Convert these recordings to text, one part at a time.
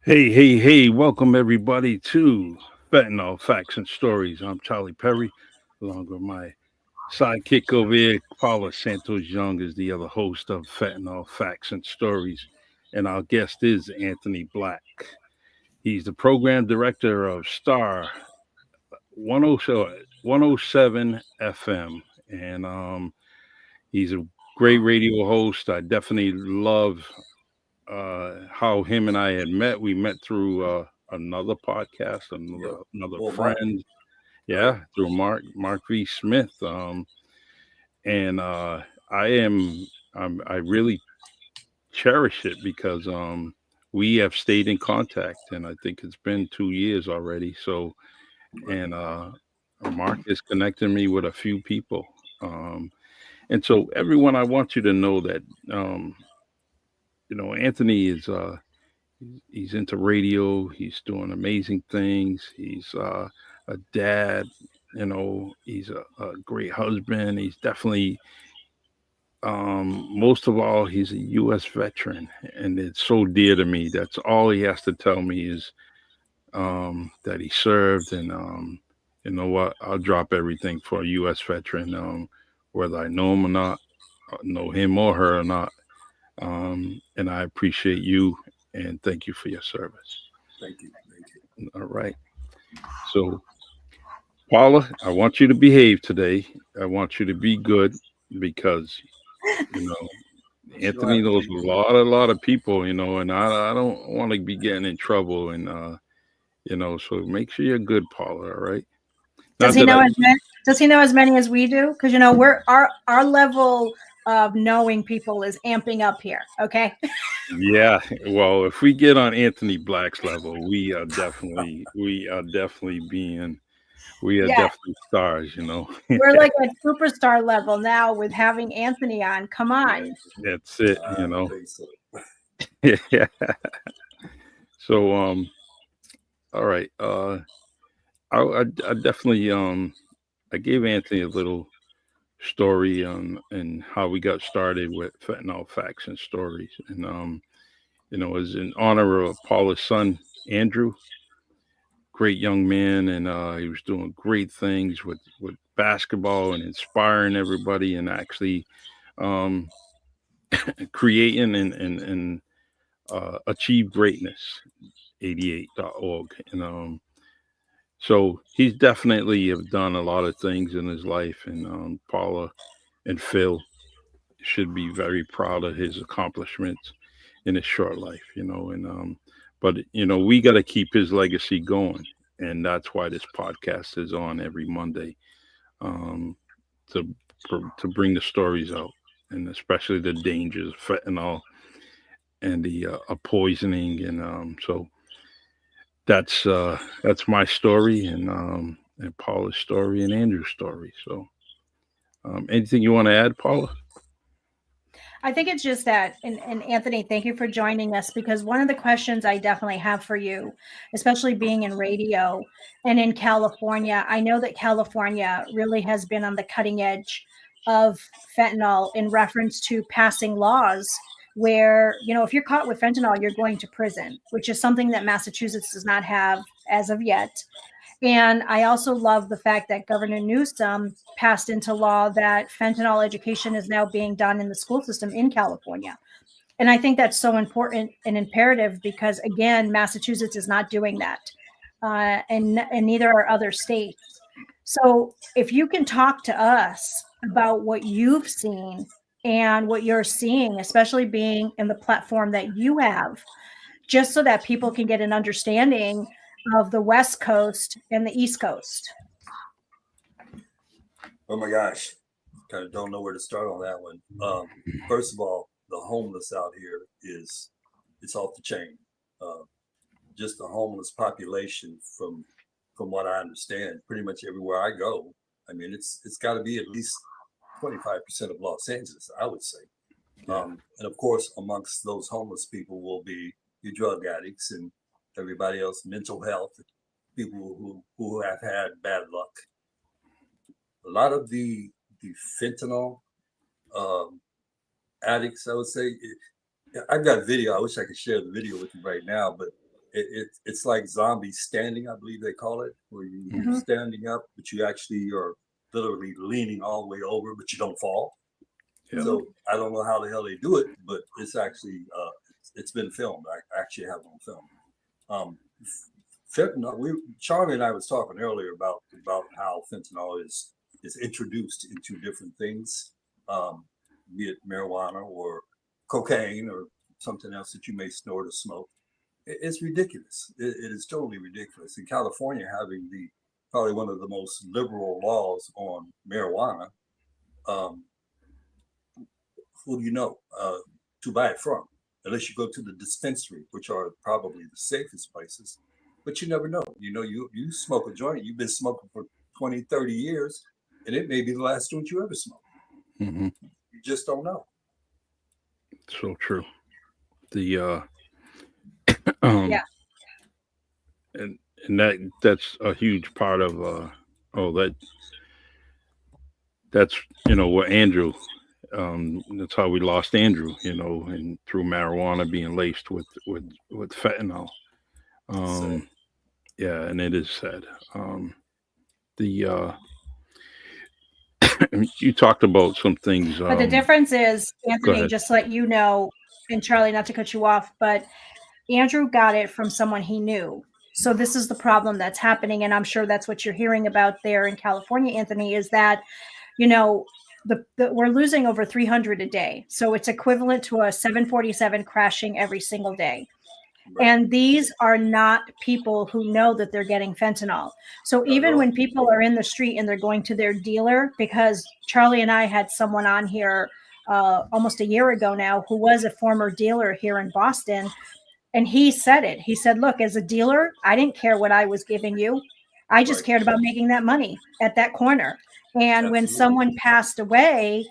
Hey, hey, hey, welcome everybody to Fentanyl Facts and Stories. I'm Charlie Perry, along with my sidekick over here, Paula Santos Young, is the other host of Fentanyl Facts and Stories. And our guest is Anthony Black. He's the program director of Star 107 FM. And he's a great radio host. I definitely love how him and I had met. We met through another podcast, Yep. another Well, Mark, friend. right? Yeah, through Mark V. Smith. And I am I really cherish it because we have stayed in contact, and I think it's been 2 years already. So, and Mark is connecting me with a few people. Um, and so, everyone, I want you to know that Anthony is he's into radio. He's doing amazing things. He's a dad. He's a great husband. He's definitely, most of all, he's a U.S. veteran, and it's so dear to me. That's all he has to tell me is that he served, and you know what? I'll drop everything for a U.S. veteran, whether I know him or not, know him or her or not. And I appreciate you, and thank you for your service. Thank you. Thank you. All right. So, Paula, I want you to behave today. I want you to be good because, you know, She don't Anthony have to knows be good. a lot of people, and I don't want to be getting in trouble. And, so make sure you're good, Paula. All right. Does Not he that know I, as many? Does he know as many as we do? Because we're our level of knowing people is amping up here. Okay. yeah. Well, if we get on Anthony Black's level, we are Yeah, definitely stars. we're like at superstar level now with having Anthony on. Come on. That's it, I don't think so. Yeah. So, all right. I definitely I gave Anthony a little story on and how we got started with fentanyl facts and stories, and it was in honor of Paula's son Andrew, great young man, and he was doing great things with basketball and inspiring everybody, and actually um, creating and achieve greatness 88.org. And so he's definitely have done a lot of things in his life, and Paula and Phil should be very proud of his accomplishments in his short life. And but we got to keep his legacy going, and that's why this podcast is on every Monday, um, to to bring the stories out, and especially the dangers of fentanyl and the poisoning, and so that's my story, and Paula's story and Andrew's story. So, anything you want to add, Paula? I think it's just that, and Anthony, thank you for joining us because one of the questions I definitely have for you, especially being in radio and in California, I know that California really has been on the cutting edge of fentanyl in reference to passing laws where, if you're caught with fentanyl, you're going to prison, which is something that Massachusetts does not have as of yet. And I also love the fact that Governor Newsom passed into law that fentanyl education is now being done in the school system in California. And I think that's so important and imperative because, again, Massachusetts is not doing that. And neither are other states. So if you can talk to us about what you've seen and what you're seeing, especially being in the platform that you have, just so that people can get an understanding of the West Coast and the East Coast. Oh my gosh, kind of don't know where to start on that one. First of all, the homeless out here it's off the chain. Uh, just the homeless population from what I understand, pretty much everywhere I go. I mean, it's got to be at least 25% of Los Angeles, I would say. Yeah. And of course, amongst those homeless people will be your drug addicts and everybody else, mental health, people who have had bad luck. A lot of the fentanyl um, addicts, I would say. I've got video. I wish I could share the video with you right now, but it's like zombie standing, I believe they call it, where you're standing up, but you actually are literally leaning all the way over, but you don't fall. Yeah. So I don't know how the hell they do it, but it's actually it's been filmed. I actually have it on film. Fentanyl. Charlie and I was talking earlier about how fentanyl is introduced into different things, be it marijuana or cocaine or something else that you may snort or smoke. It's ridiculous. It is totally ridiculous. In California, having probably one of the most liberal laws on marijuana, who do you know to buy it from? Unless you go to the dispensary, which are probably the safest places. But you never know. You know, you smoke a joint, you've been smoking for 20, 30 years, and it may be the last joint you ever smoke. Mm-hmm. You just don't know. So true. The Yeah. and that's a huge part of that's what Andrew, that's how we lost Andrew, and through marijuana being laced with fentanyl. Sad. Yeah, and it is sad. The You talked about some things. But the difference is, Go Anthony, ahead. just to let you know, and Charlie, not to cut you off, but Andrew got it from someone he knew. So this is the problem that's happening. And I'm sure that's what you're hearing about there in California, Anthony, is that, we're losing over 300 a day. So it's equivalent to a 747 crashing every single day. Right. And these are not people who know that they're getting fentanyl. So even when people are in the street and they're going to their dealer, because Charlie and I had someone on here almost a year ago now who was a former dealer here in Boston. And he said it. He said, look, as a dealer, I didn't care what I was giving you. I just cared about making that money at that corner. And when someone passed away,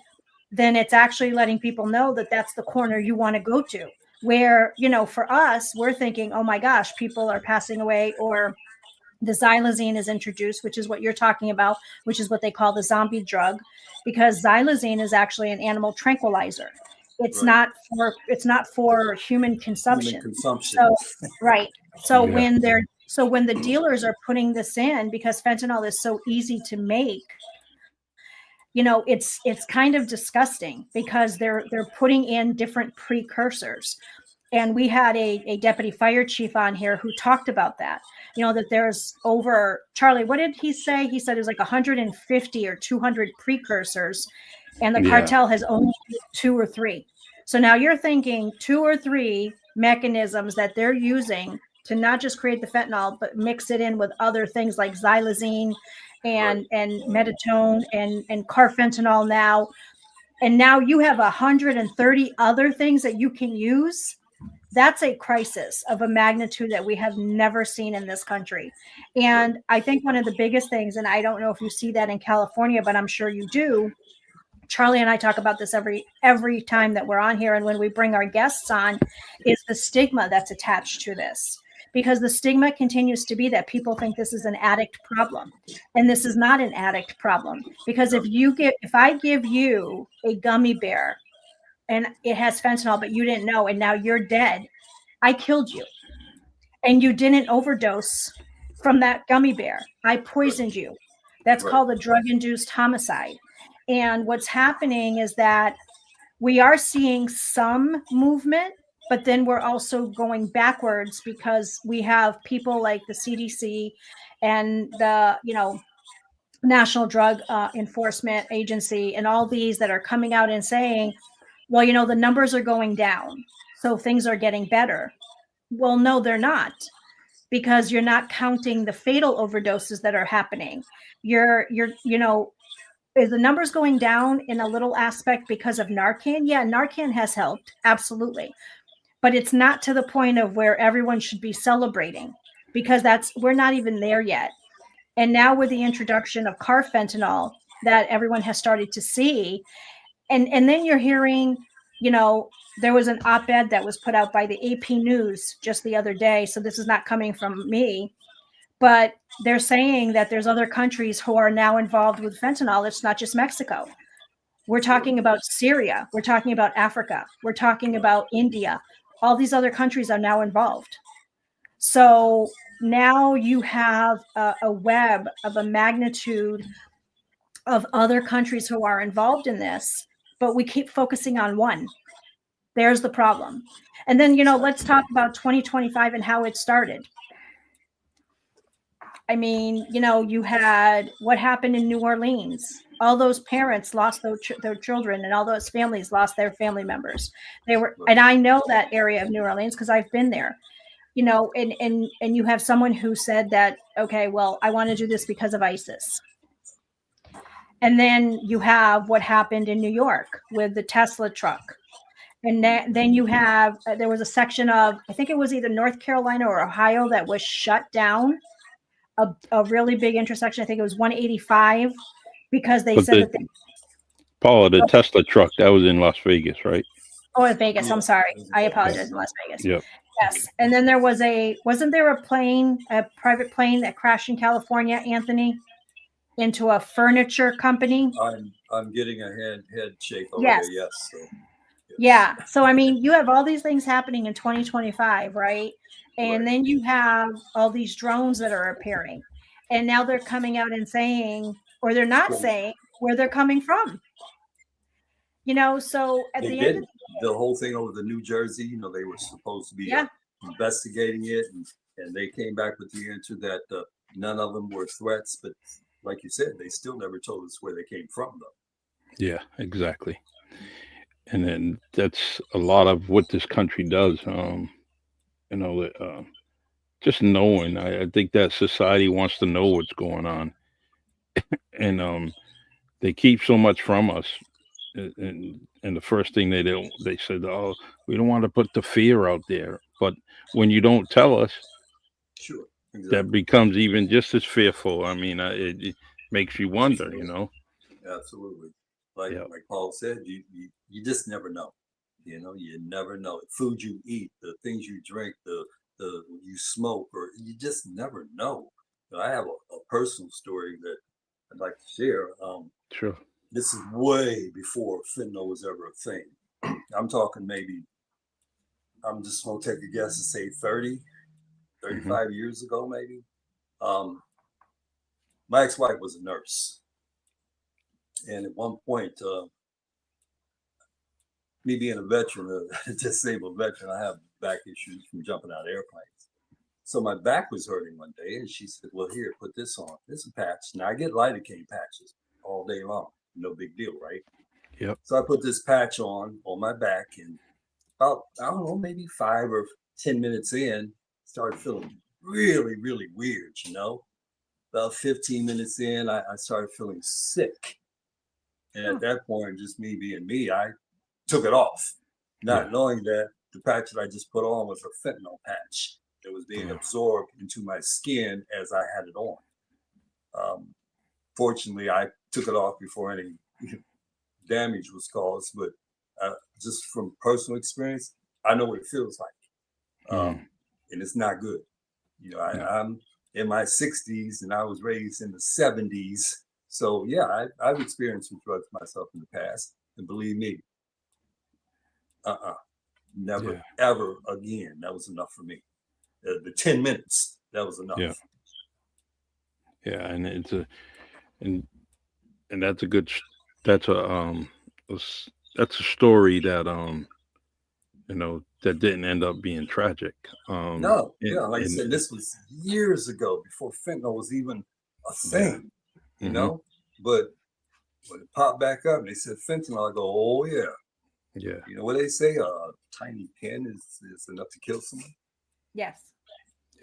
then it's actually letting people know that that's the corner you want to go to. Where, for us, we're thinking, oh my gosh, people are passing away, or the xylazine is introduced, which is what you're talking about, which is what they call the zombie drug, because xylazine is actually an animal tranquilizer. It's not for human consumption. So, right. So Yeah. when the dealers are putting this in, because fentanyl is so easy to make, it's kind of disgusting because they're putting in different precursors. And we had a deputy fire chief on here who talked about that, that there's over, Charlie, what did he say? He said it was like 150 or 200 precursors, and the cartel has only 2 or 3. So now you're thinking 2 or 3 mechanisms that they're using to not just create the fentanyl, but mix it in with other things like xylazine and meditone and carfentanil now. And now you have 130 other things that you can use. That's a crisis of a magnitude that we have never seen in this country. And I think one of the biggest things, and I don't know if you see that in California, but I'm sure you do. Charlie and I talk about this every time that we're on here. And when we bring our guests on, is the stigma that's attached to this. Because the stigma continues to be that people think this is an addict problem. And this is not an addict problem. Because if I give you a gummy bear and it has fentanyl, but you didn't know, and now you're dead, I killed you. And you didn't overdose from that gummy bear. I poisoned you. That's called a drug-induced homicide. And what's happening is that we are seeing some movement, but then we're also going backwards because we have people like the CDC and the, National Drug Enforcement Agency and all these that are coming out and saying, well, the numbers are going down, so things are getting better. Well, no, they're not, because you're not counting the fatal overdoses that are happening. Is the numbers going down in a little aspect because of Narcan? Yeah, Narcan has helped, absolutely. But it's not to the point of where everyone should be celebrating, because we're not even there yet. And now with the introduction of carfentanil that everyone has started to see, and then you're hearing, there was an op-ed that was put out by the AP News just the other day. So this is not coming from me, but they're saying that there's other countries who are now involved with fentanyl. It's not just Mexico. We're talking about Syria. We're talking about Africa. We're talking about India. All these other countries are now involved. So now you have a web of a magnitude of other countries who are involved in this, but we keep focusing on one. There's the problem. And then, let's talk about 2025 and how it started. I mean, you had what happened in New Orleans. All those parents lost their children, and all those families lost their family members. And I know that area of New Orleans because I've been there. And you have someone who said that, okay, well, I want to do this because of ISIS. And then you have what happened in New York with the Tesla truck. And then you have, there was a section of, I think it was either North Carolina or Ohio that was shut down, a really big intersection. I think it was 185 because they said that Paula, the Tesla truck, that was in Las Vegas, right? Oh, in Vegas. I'm sorry. I apologize. In Las Vegas. Yep. Yes. And then wasn't there a private plane that crashed in California, Anthony, into a furniture company? I'm getting a head shake over Yes. there. Yes. So, yes. Yeah. So, I mean, you have all these things happening in 2025, right? And Right. then you have all these drones that are appearing. And now they're coming out and saying, or they're not saying where they're coming from. So at the end of the whole thing over the New Jersey, they were supposed to be investigating it, and they came back with the answer that none of them were threats. But like you said, they still never told us where they came from, though. Yeah, exactly. And then that's a lot of what this country does. Just knowing. I think that society wants to know what's going on, and they keep so much from us. And the first thing they said, oh, we don't want to put the fear out there. But when you don't tell us, sure, exactly. That becomes even just as fearful. I mean, it makes you wonder, Absolutely. Like Paul said, you just never know. You never know. Food you eat, the things you drink, the you smoke, or you just never know. I have a personal story that I'd like to share. Sure. This is way before fentanyl was ever a thing. I'm talking maybe, I'm just going to take a guess and say 30, 35 years ago, maybe. My ex-wife was a nurse. And at one point, me being a veteran, a disabled veteran, I have back issues from jumping out of airplanes. So my back was hurting one day, and she said, well, here, put this on. This is a patch. Now, I get lidocaine patches all day long. No big deal, right? Yep. So I put this patch on my back, and about, I don't know, maybe 5 or 10 minutes in, started feeling really, really weird, About 15 minutes in, I started feeling sick. And at that point, just me being me, I took it off, not knowing that the patch that I just put on was a fentanyl patch that was being absorbed into my skin as I had it on. Fortunately, I took it off before any damage was caused, but just from personal experience, I know what it feels like. And it's not good. I'm in my 60s and I was raised in the 70s. So yeah, I've experienced some drugs myself in the past, and believe me, never ever again. That was enough for me. The 10 minutes, that was enough. Yeah, and it's and that's a good that's a story that that didn't end up being tragic. No, like I said, this was years ago before fentanyl was even a thing, But when it popped back up and they said fentanyl, I go, oh yeah. Yeah. You know what they say? A tiny pin is enough to kill someone. Yes.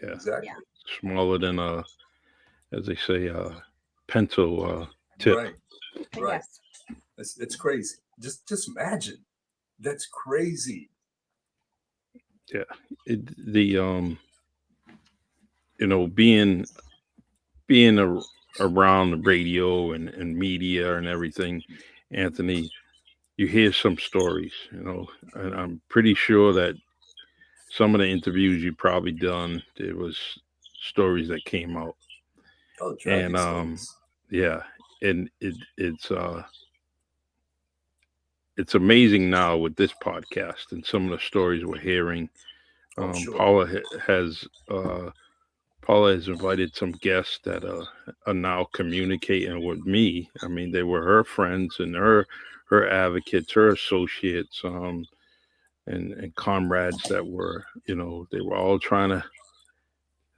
Yeah. Exactly. Yeah. Smaller than as they say, pencil tip. Right. Yes. It's crazy. Just imagine. That's crazy. Yeah. Being around the radio and media and everything, Anthony, you hear some stories, and I'm pretty sure that some of the interviews you probably done, there was stories that came out. Oh, tragic stories. Yeah, and it's amazing now with this podcast and some of the stories we're hearing. Oh, sure. Paula Paula has invited some guests that are now communicating with me. I mean, they were her friends and her advocates, her associates, and comrades that were, they were all trying to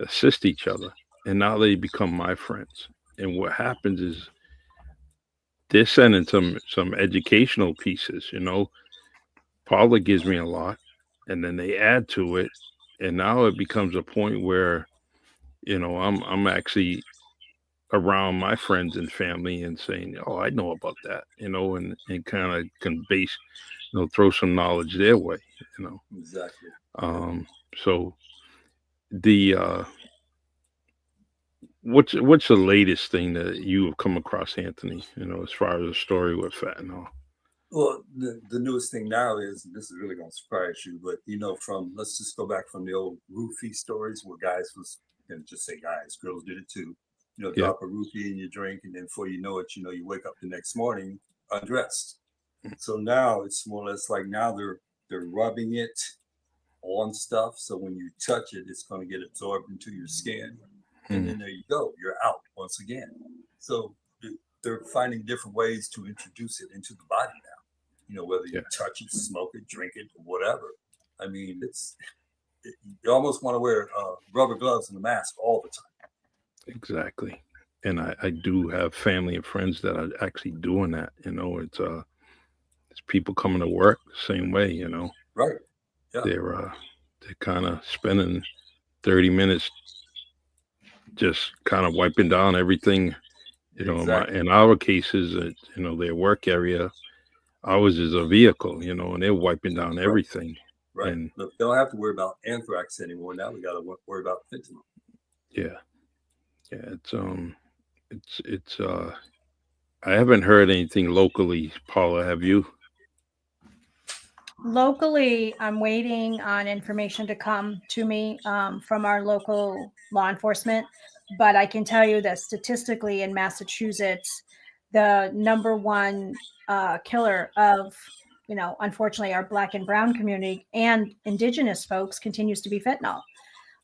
assist each other, and now they become my friends. And what happens is they're sending some educational pieces. Paula gives me a lot, and then they add to it, and now it becomes a point where I'm actually around my friends and family and saying, "Oh, I know about that," and kind of can base, throw some knowledge their way, you know. Exactly. So the what's the latest thing that you have come across, Anthony? As far as a story with fentanyl. Well, the newest thing now is, this is really going to surprise you, but from, let's just go back from the old roofie stories where guys was, and just say guys, girls did it too. Yeah. Drop a roofie in your drink, and then before you know it, you wake up the next morning undressed. So now it's more or less like now they're rubbing it on stuff. So when you touch it, it's going to get absorbed into your skin, and Mm. then there you go, you're out once again. So they're finding different ways to introduce it into the body now. Whether you Yeah. touch it, smoke it, drink it, or whatever. I mean, you almost want to wear rubber gloves and a mask all the time. Exactly. And I do have family and friends that are actually doing that. It's people coming to work the same way. Right. Yeah. They're kind of spending 30 minutes just kind of wiping down everything. Exactly. In our cases, their work area, ours is a vehicle. And they're wiping down Right. everything. Right. And Look, they don't have to worry about anthrax anymore. Now we got to worry about fentanyl. yeah, yeah, it's I haven't heard anything locally, Paula. Have you? Locally, I'm waiting on information to come to me from our local law enforcement. But I can tell you that statistically in Massachusetts, the number one killer of, unfortunately, our Black and Brown community and Indigenous folks continues to be fentanyl.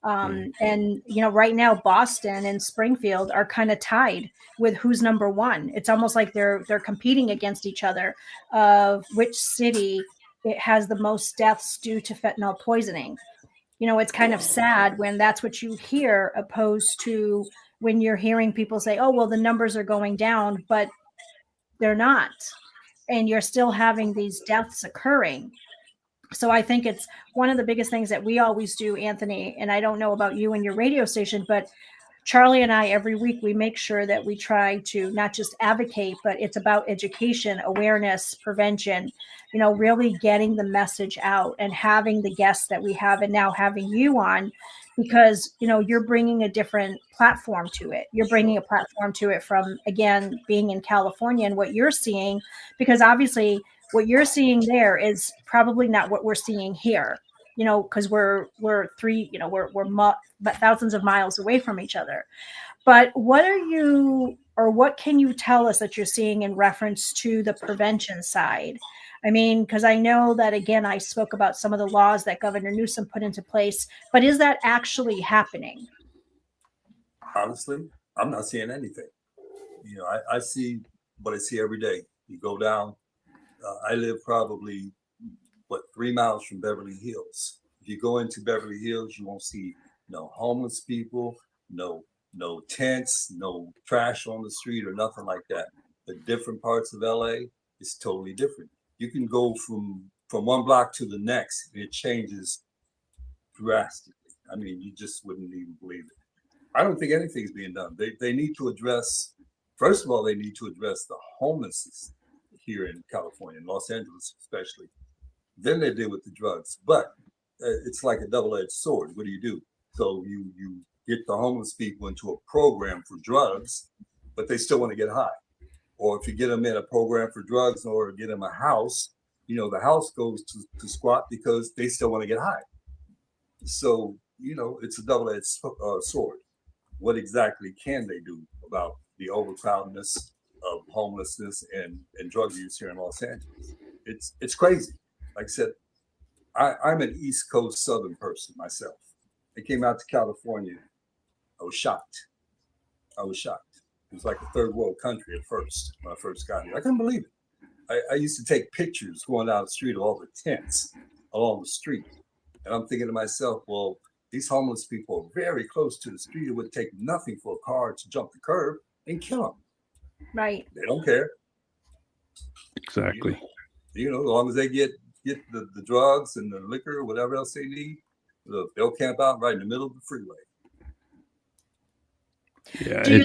Mm. And right now Boston and Springfield are kind of tied with who's number one. It's almost like they're competing against each other of which city it has the most deaths due to fentanyl poisoning. It's kind of sad when that's what you hear, opposed to when you're hearing people say, oh, well, the numbers are going down, but they're not. And you're still having these deaths occurring. So I think it's one of the biggest things that we always do, Anthony, and I don't know about you and your radio station, but Charlie and I, every week, we make sure that we try to not just advocate, but it's about education, awareness, prevention, really getting the message out and having the guests that we have and now having you on, because, you're bringing a different platform to it. You're bringing Sure. a platform to it from, again, being in California and what you're seeing, because obviously what you're seeing there is probably not what we're seeing here, because we're three, but thousands of miles away from each other. But what are you, or what can you tell us that you're seeing in reference to the prevention side? I mean, because I know that, again, I spoke about some of the laws that Governor Newsom put into place, but is that actually happening? Honestly, I'm not seeing anything. I see what I see every day. You go down. I live probably 3 miles from Beverly Hills. If you go into Beverly Hills, you won't see no homeless people, no tents, no trash on the street or nothing like that. The different parts of LA is totally different. You can go from one block to the next, and it changes drastically. I mean, you just wouldn't even believe it. I don't think anything's being done. They need to address, first of all, they need to address the homelessness here in California, in Los Angeles especially. Then they deal with the drugs. But it's like a double-edged sword. What do? So you get the homeless people into a program for drugs, but they still want to get high. Or if you get them in a program for drugs or get them a house, the house goes to squat because they still want to get high. So, it's a double-edged sword. What exactly can they do about the overcrowdedness of homelessness and drug use here in Los Angeles? It's crazy. Like I said, I'm an East Coast Southern person myself. I came out to California. I was shocked. I was shocked. It was like a third world country at first when I first got here. I couldn't believe it. I used to take pictures going down the street of all the tents along the street. And I'm thinking to myself, well, these homeless people are very close to the street. It would take nothing for a car to jump the curb and kill them. Right. They don't care. Exactly. You know, as long as they get the drugs and the liquor or whatever else they need, look, they'll camp out right in the middle of the freeway. Yeah. Do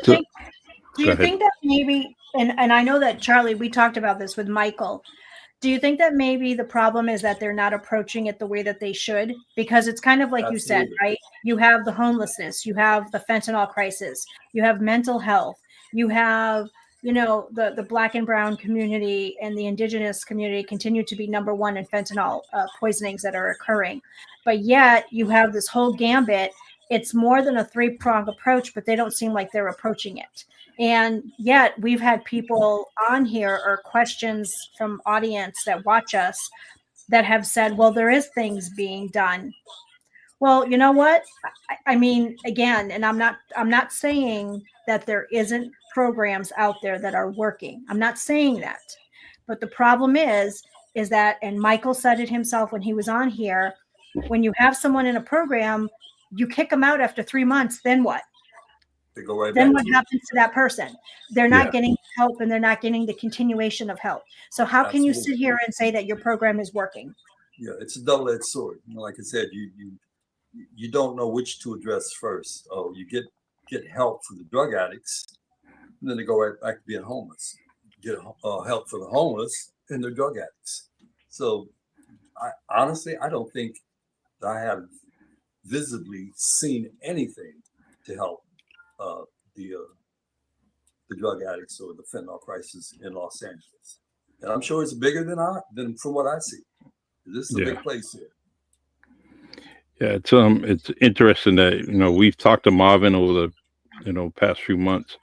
you think that maybe, and I know that Charlie, we talked about this with Michael. Do you think that maybe the problem is that they're not approaching it the way that they should? Because it's kind of like Absolutely. you said, right? You have the homelessness, you have the fentanyl crisis, you have mental health, you have, you know, the Black and brown community and the indigenous community continue to be number one in fentanyl poisonings that are occurring. But yet you have this whole gambit. It's more than a three-pronged approach, but they don't seem like they're approaching it. And yet we've had people on here or questions from audience that watch us that have said, well, there is things being done. Well, you know what? I mean, again, and I'm not saying that there isn't programs out there that are working. I'm not saying that. But the problem is that, and Michael said it himself when he was on here, when you have someone in a program, you kick them out after 3 months, then what? They go right Then back what happens to that person? They're not getting help and they're not getting the continuation of help. So how can you sit here and say that your program is working? Yeah, it's a double-edged sword. You know, like I said, you don't know which to address first. Oh, you get help for the drug addicts, and then they go right back to being homeless. Get help for the homeless and the drug addicts. So, honestly, I don't think I have visibly seen anything to help the drug addicts or the fentanyl crisis in Los Angeles. And I'm sure it's bigger than from what I see. This is a big place here. Yeah, it's interesting that, you know, we've talked to Marvin over the, you know, past few months.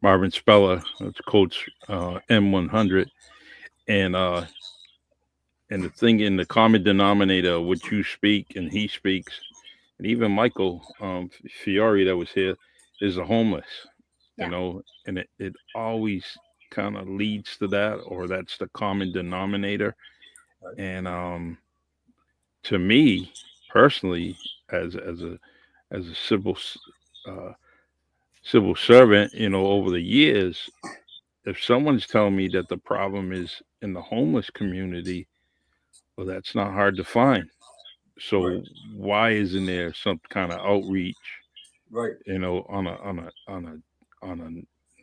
Marvin Speller, that's Coach M100, and the thing in the common denominator, which you speak and he speaks, and even Michael Fiore that was here, is the homeless. You know, and it always kind of leads to that, or that's the common denominator. Right. And to me personally, as a civil servant, you know, over the years, if someone's telling me that the problem is in the homeless community, well, that's not hard to find. So why isn't there some kind of outreach, Right. you know, on a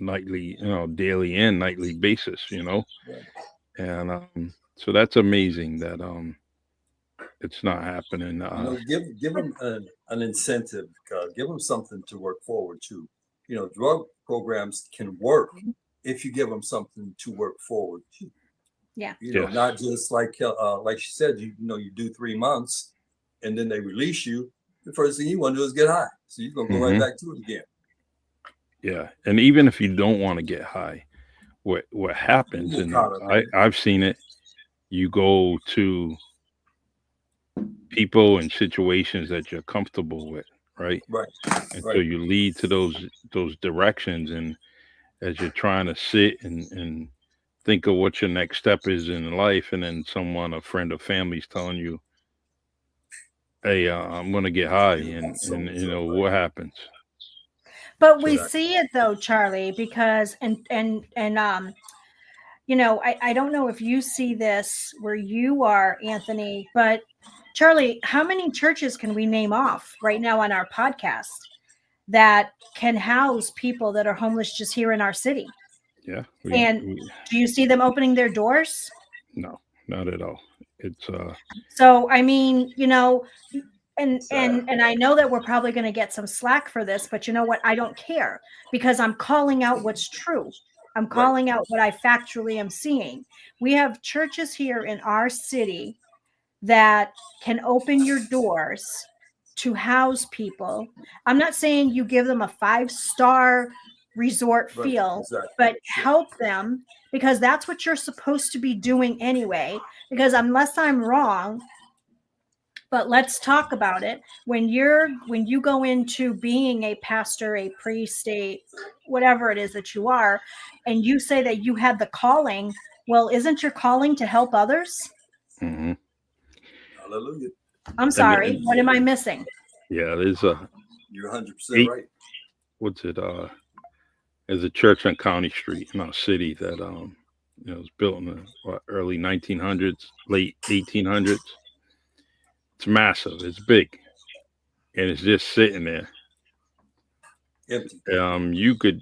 nightly, you know, daily and nightly basis, you know? Right. And so that's amazing that it's not happening. You know, give them an incentive. Give them something to work forward to. You know, drug programs can work if you give them something to work forward to. Yeah. You know, not just like she said, you know, you do 3 months and then they release you. The first thing you want to do is get high. So you're gonna go right back to it again. Yeah. And even if you don't want to get high, what happens, and I've seen it, you go to people and situations that you're comfortable with, right? Right. And so you lead to those directions, and as you're trying to sit and think of what your next step is in life, and then a friend or family's telling you, hey, I'm gonna get high, and you know what happens. But we see it though, Charlie, because and you know, I don't know if you see this where you are, Anthony, but Charlie, how many churches can we name off right now on our podcast that can house people that are homeless just here in our city? Yeah. Do you see them opening their doors? No, not at all. It's so I mean, you know, and I know that we're probably going to get some slack for this, but you know what? I don't care, because I'm calling out what's true. I'm calling out what I factually am seeing. We have churches here in our city that can open your doors to house people. I'm not saying you give them a 5-star resort feel, but help them, because that's what you're supposed to be doing anyway. Because unless I'm wrong, But let's talk about it. When you go into being a pastor, a priest, a whatever it is that you are, and you say that you had the calling, well, isn't your calling to help others? Hmm. Hallelujah. I'm sorry. What am I missing? Yeah, there's a You're 100% eight. right. What's it? There's a church on County Street in our city that was built in the early 1900s, late 1800s. It's massive. It's big, and it's just sitting there. Empty. You could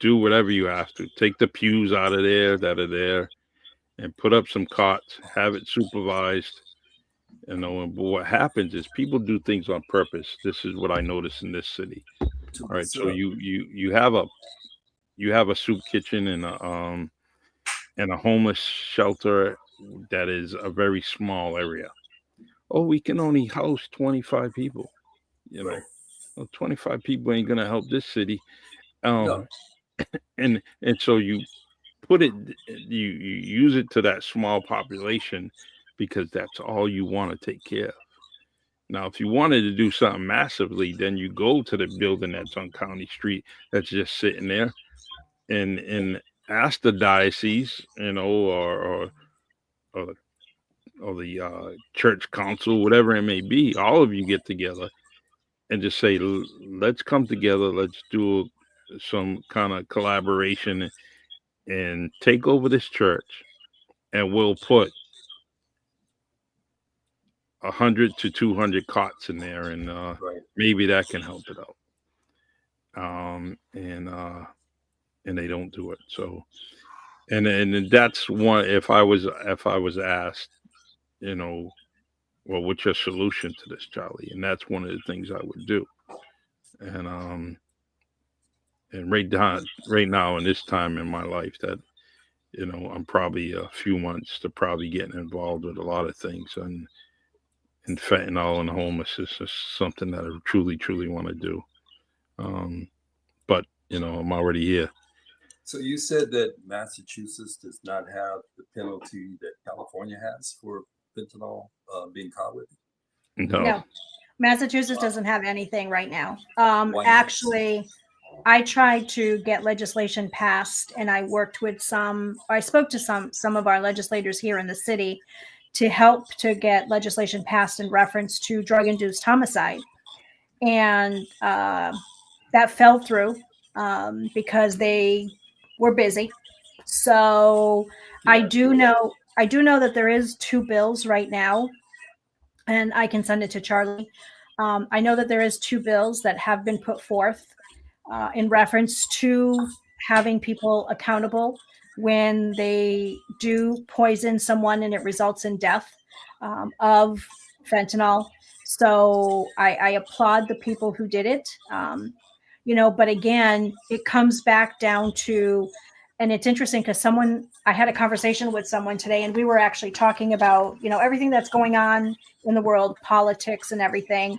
do whatever you have to. Take the pews out of there that are there, and put up some cots. Have it supervised. And what happens is people do things on purpose. This is what I noticed in this city. All right, so you have a soup kitchen and a homeless shelter that is a very small area. Oh, we can only house 25 people. You know, Right. well, 25 people ain't gonna help this city. No. And so you put it, you use it to that small population because that's all you want to take care of. Now, if you wanted to do something massively, then you go to the building that's on County Street that's just sitting there and ask the diocese, or the church council, whatever it may be. All of you get together and just say, let's come together. Let's do some kind of collaboration and take over this church, and we'll put 100 to 200 cots in there, and Right. maybe that can help it out. And they don't do it. So, and that's one. If I was asked, well, what's your solution to this, Charlie? And that's one of the things I would do. And right now in this time in my life, that I'm probably a few months to probably getting involved with a lot of things, and fentanyl and homelessness is something that I truly, truly want to do. But I'm already here. So you said that Massachusetts does not have the penalty that California has for fentanyl being caught with it? No, Massachusetts doesn't have anything right now. Why not? Actually, I tried to get legislation passed, and I spoke to some of our legislators here in the city to help to get legislation passed in reference to drug-induced homicide. And that fell through because they were busy. So I do know that there is 2 bills right now, and I can send it to Charlie. I know that there is 2 bills that have been put forth in reference to having people accountable when they do poison someone and it results in death of fentanyl. So I applaud the people who did it. But again, it comes back down to, and it's interesting because I had a conversation with someone today, and we were actually talking about, everything that's going on in the world, politics and everything.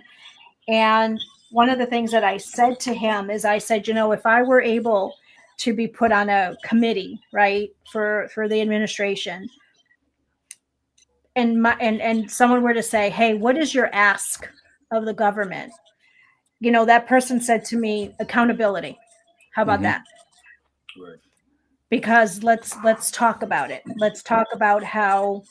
And one of the things that I said to him is, I said, if I were able to be put on a committee, right, for the administration, and someone were to say, hey, what is your ask of the government? That person said to me, accountability. How about that? Right. Because let's talk about it. Let's talk about how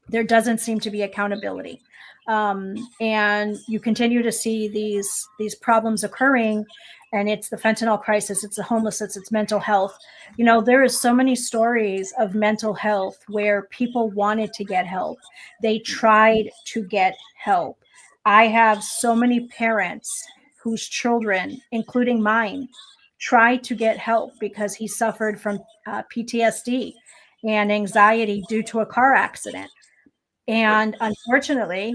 there doesn't seem to be accountability. And you continue to see these problems occurring, and it's the fentanyl crisis, it's the homelessness, it's mental health. There is so many stories of mental health where people wanted to get help. They tried to get help. I have so many parents whose children, including mine, tried to get help because he suffered from PTSD and anxiety due to a car accident. And unfortunately,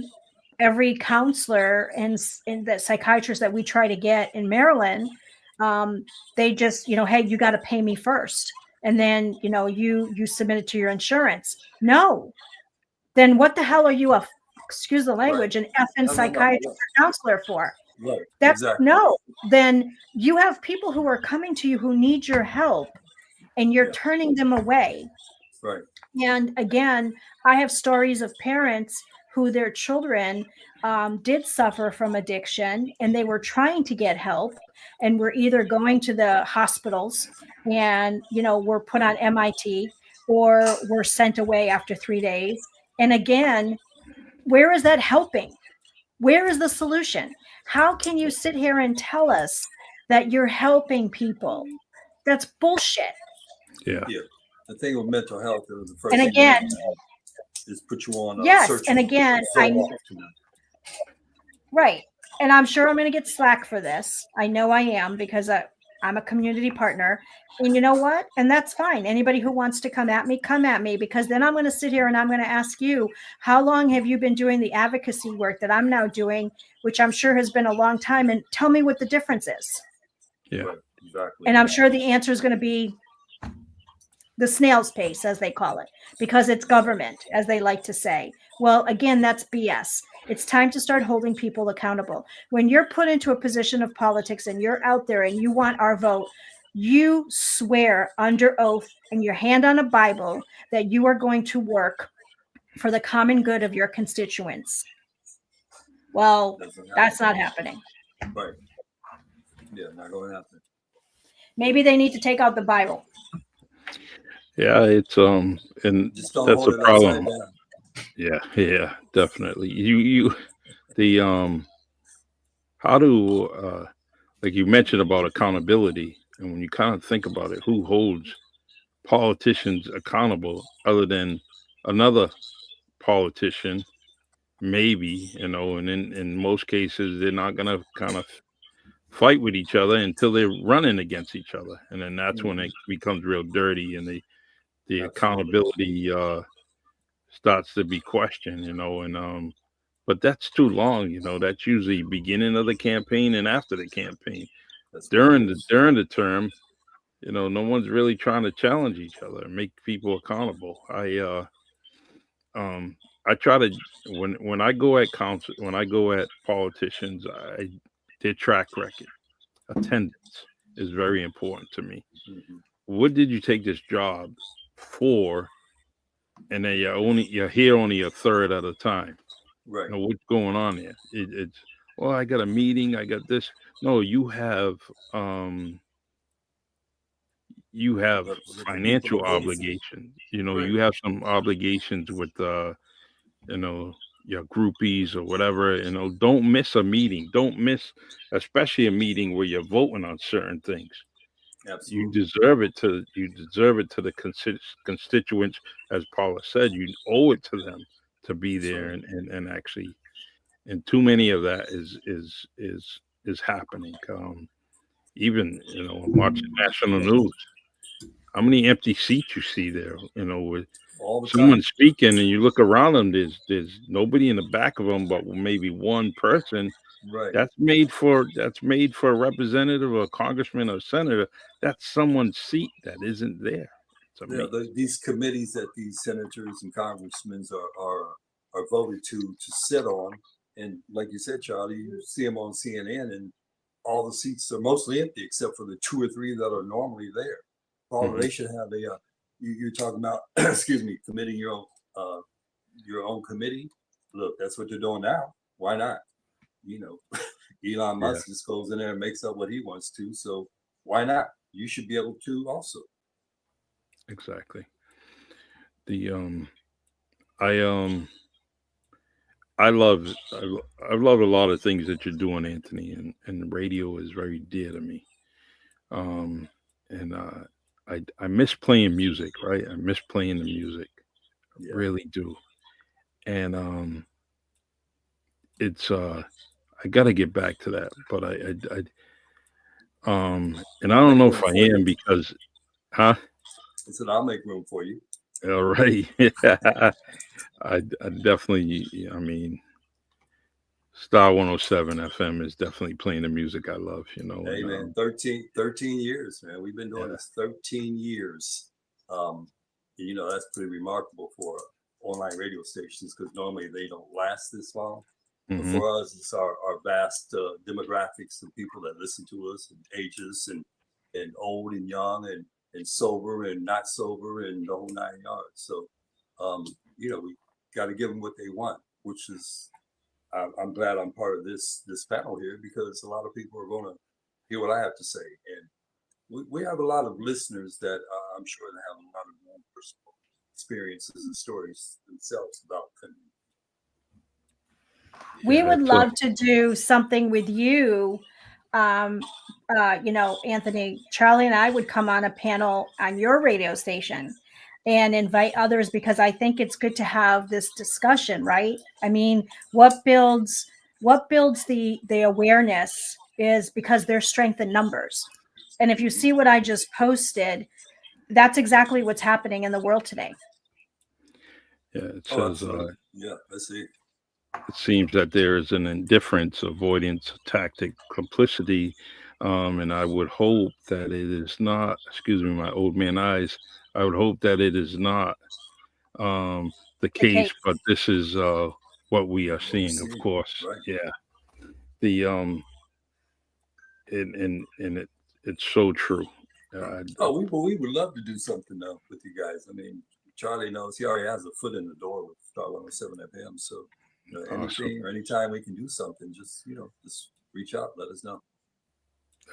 every counselor and the psychiatrist that we try to get in Maryland, they just, hey, you got to pay me first. And then, you submit it to your insurance. No. Then what the hell are you excuse the language, an effing psychiatrist or counselor for? Right. That's exactly. No. Then you have people who are coming to you who need your help, and you're turning them away. Right. And again, I have stories of parents who their children did suffer from addiction, and they were trying to get help, and were either going to the hospitals and were put on MIT, or were sent away after 3 days. And again, where is that helping? Where is the solution? How can you sit here and tell us that you're helping people? That's bullshit. Yeah. Yeah. The thing with mental health is the first And thing again, they do is put you on yes, search and again, right. And I'm sure I'm going to get slack for this. I know I am, because I'm a community partner. And you know what? And that's fine. Anybody who wants to come at me, because then I'm going to sit here and I'm going to ask you, how long have you been doing the advocacy work that I'm now doing, which I'm sure has been a long time, and tell me what the difference is. Yeah. Right, exactly. And I'm sure the answer is going to be the snail's pace, as they call it, because it's government, as they like to say. Well, again, that's BS. It's time to start holding people accountable. When you're put into a position of politics and you're out there and you want our vote, you swear under oath and your hand on a Bible that you are going to work for the common good of your constituents. Well, that's not happening. Right. Yeah, not going to happen. Maybe they need to take out the Bible. Yeah, it's and Just don't that's hold a it problem. upside down. Yeah, definitely. The how do like you mentioned about accountability, and when you kind of think about it, who holds politicians accountable other than another politician? Maybe, and in most cases, they're not gonna kind of fight with each other until they're running against each other, and then that's when it becomes real dirty, and the accountability starts to be questioned, and but that's too long, that's usually beginning of the campaign and after the campaign. During the term, no one's really trying to challenge each other and make people accountable. I try to, when I go at council, when I go at politicians, their track record, attendance is very important to me. What did you take this job for? And then you're here only a third at a time. Right. What's going on there? It's, well, I got a meeting, I got this. No, you have financial obligations. Right. You have some obligations with your groupies or whatever. Don't miss a meeting. Don't miss, especially a meeting where you're voting on certain things. Absolutely. You deserve it to the constituents, as Paula said. You owe it to them to be there, and actually, and too many of that is happening. Even I'm watching national news. How many empty seats you see there? With all the someone time speaking, and you look around them. There's nobody in the back of them, but maybe one person. Right. That's made for a representative, or a congressman, or senator. That's someone's seat that isn't there. These committees that these senators and congressmen are voted to sit on, and like you said, Charlie, you see them on CNN, and all the seats are mostly empty except for the 2 or 3 that are normally there. They should have you're talking about, excuse me, committing your own committee. Look, that's what you're doing now. Why not? Elon Musk just goes in there and makes up what he wants to. So why not? You should be able to also. Exactly. I love I love a lot of things that you're doing, Anthony, and radio is very dear to me. And I miss playing music, right? I miss playing the music, really do. And it's I got to get back to that, but and I don't know if I am because, huh? I said I'll make room for you. All right. I definitely, I mean, Star 107 FM is definitely playing the music I love, Hey, man, 13 years, man. We've been doing this 13 years. That's pretty remarkable for online radio stations, because normally they don't last this long. But for us, it's our vast demographics of people that listen to us, and ages, and old and young, and sober and not sober, and the whole 9 yards. So, we got to give them what they want. which is I'm glad I'm part of this panel here, because a lot of people are going to hear what I have to say, and we have a lot of listeners that I'm sure they have a lot of own personal experiences and stories themselves about fentanyl. We would love to do something with you. Anthony, Charlie and I would come on a panel on your radio station and invite others, because I think it's good to have this discussion, right? I mean, what builds the awareness is because there's strength in numbers. And if you see what I just posted, that's exactly what's happening in the world today. Yeah, it says, yeah, let's see. It seems that there is an indifference, avoidance, tactic, complicity, and I would hope that it is not. Excuse me, my old man eyes. I would hope that it is not the case, but this is what we are seeing, of course. Right. Yeah, the it's so true. We would love to do something with you guys. I mean, Charlie knows he already has a foot in the door with Star107FM, so. Anything or anytime we can do something, just reach out, let us know.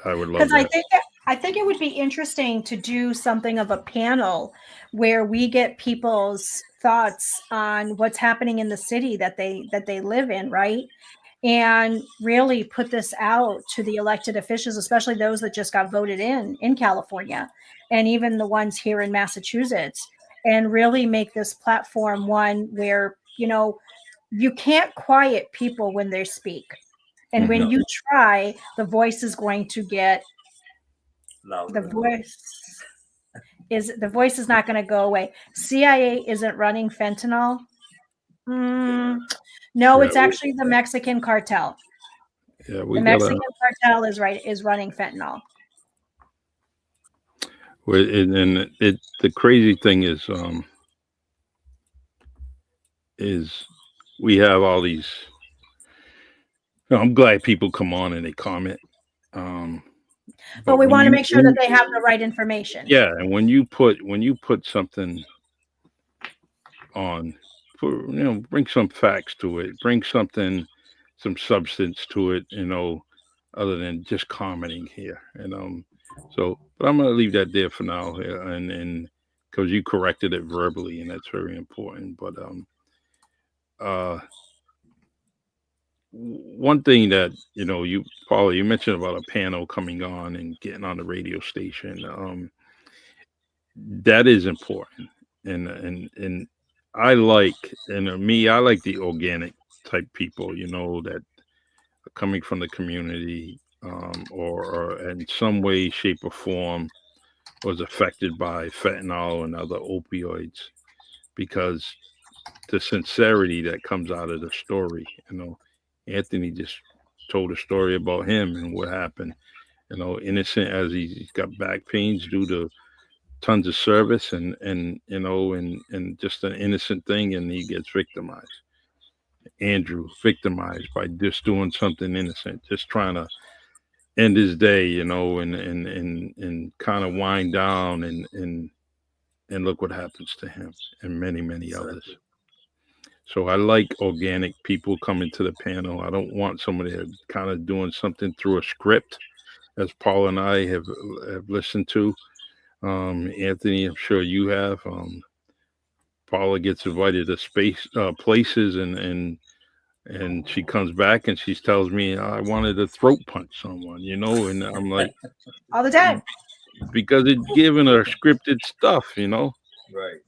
I would love that. Because I think it would be interesting to do something of a panel where we get people's thoughts on what's happening in the city that they live in, right? And really put this out to the elected officials, especially those that just got voted in California, and even the ones here in Massachusetts, and really make this platform one where, you can't quiet people when they speak. And when you try, the voice is going to get louder. The voice is not going to go away. CIA isn't running fentanyl. No, it's actually the Mexican cartel. Yeah, the Mexican cartel is running fentanyl. The crazy thing is we have all these. I'm glad people come on and they comment. But we want to make sure that they have the right information. Yeah, and when you put something on, bring some facts to it, bring some substance to it, other than just commenting here. And so, but I'm gonna leave that there for now, and because you corrected it verbally, and that's very important. But one thing that you mentioned about a panel coming on and getting on the radio station, that is important, and I like the organic type people, that are coming from the community, or in some way, shape, or form was affected by fentanyl and other opioids, because the sincerity that comes out of the story, Anthony just told a story about him and what happened, innocent as he's got back pains due to tons of service and just an innocent thing, and he gets victimized. Andrew victimized by just doing something innocent, just trying to end his day, and kind of wind down, and look what happens to him and many others. So I like organic people coming to the panel. I don't want somebody kind of doing something through a script, as Paul and I have listened to. Anthony, I'm sure you have. Paula gets invited to places, and she comes back and she tells me, I wanted to throat punch someone, and I'm like, all the time, because it's giving her scripted stuff, Right.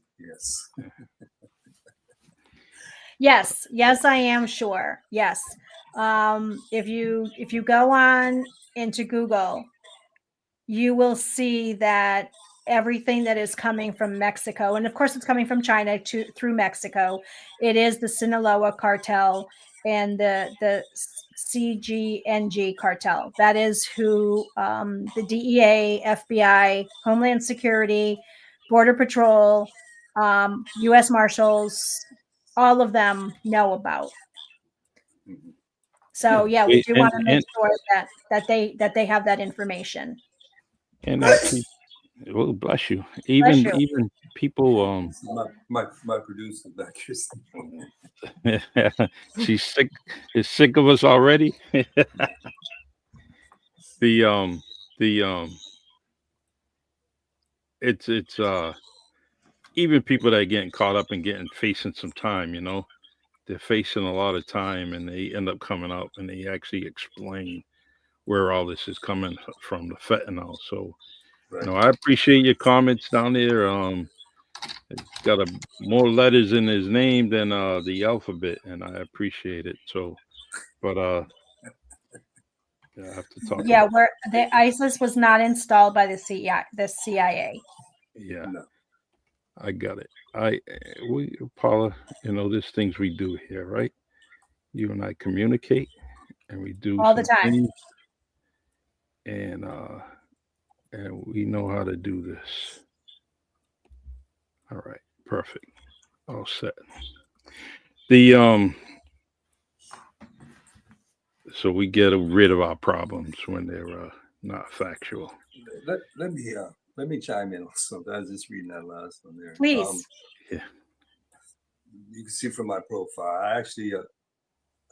Yes. Yes, I am sure. Yes. If you go on into Google, you will see that everything that is coming from Mexico, and of course it's coming from China through Mexico, it is the Sinaloa cartel and the CGNG cartel. That is who the DEA, FBI, Homeland Security, Border Patrol, U.S. Marshals, all of them know about. So yeah, we do want to make sure that they have that information. And actually, Well, bless you. Bless Even you. even people This is my producer back she's sick is sick of us already. the the it's even people that are getting caught up and getting facing some time, they're facing a lot of time and they end up coming up and they actually explain where all this is coming from, the fentanyl. So, right. I appreciate your comments down there. It's got more letters in his name than the alphabet, and I appreciate it. So, but yeah, I have to talk Yeah, about. where the ISIS was not installed by the CIA. The CIA. Yeah, No. I got it. We, Paula, there's things we do here, right? You and I communicate, and we do All the some time. things, and we know how to do this. All right, perfect. All set. The So we get rid of our problems when they're not factual. Let me chime in on something. I was just reading that last one there. Please. Yeah. You can see from my profile,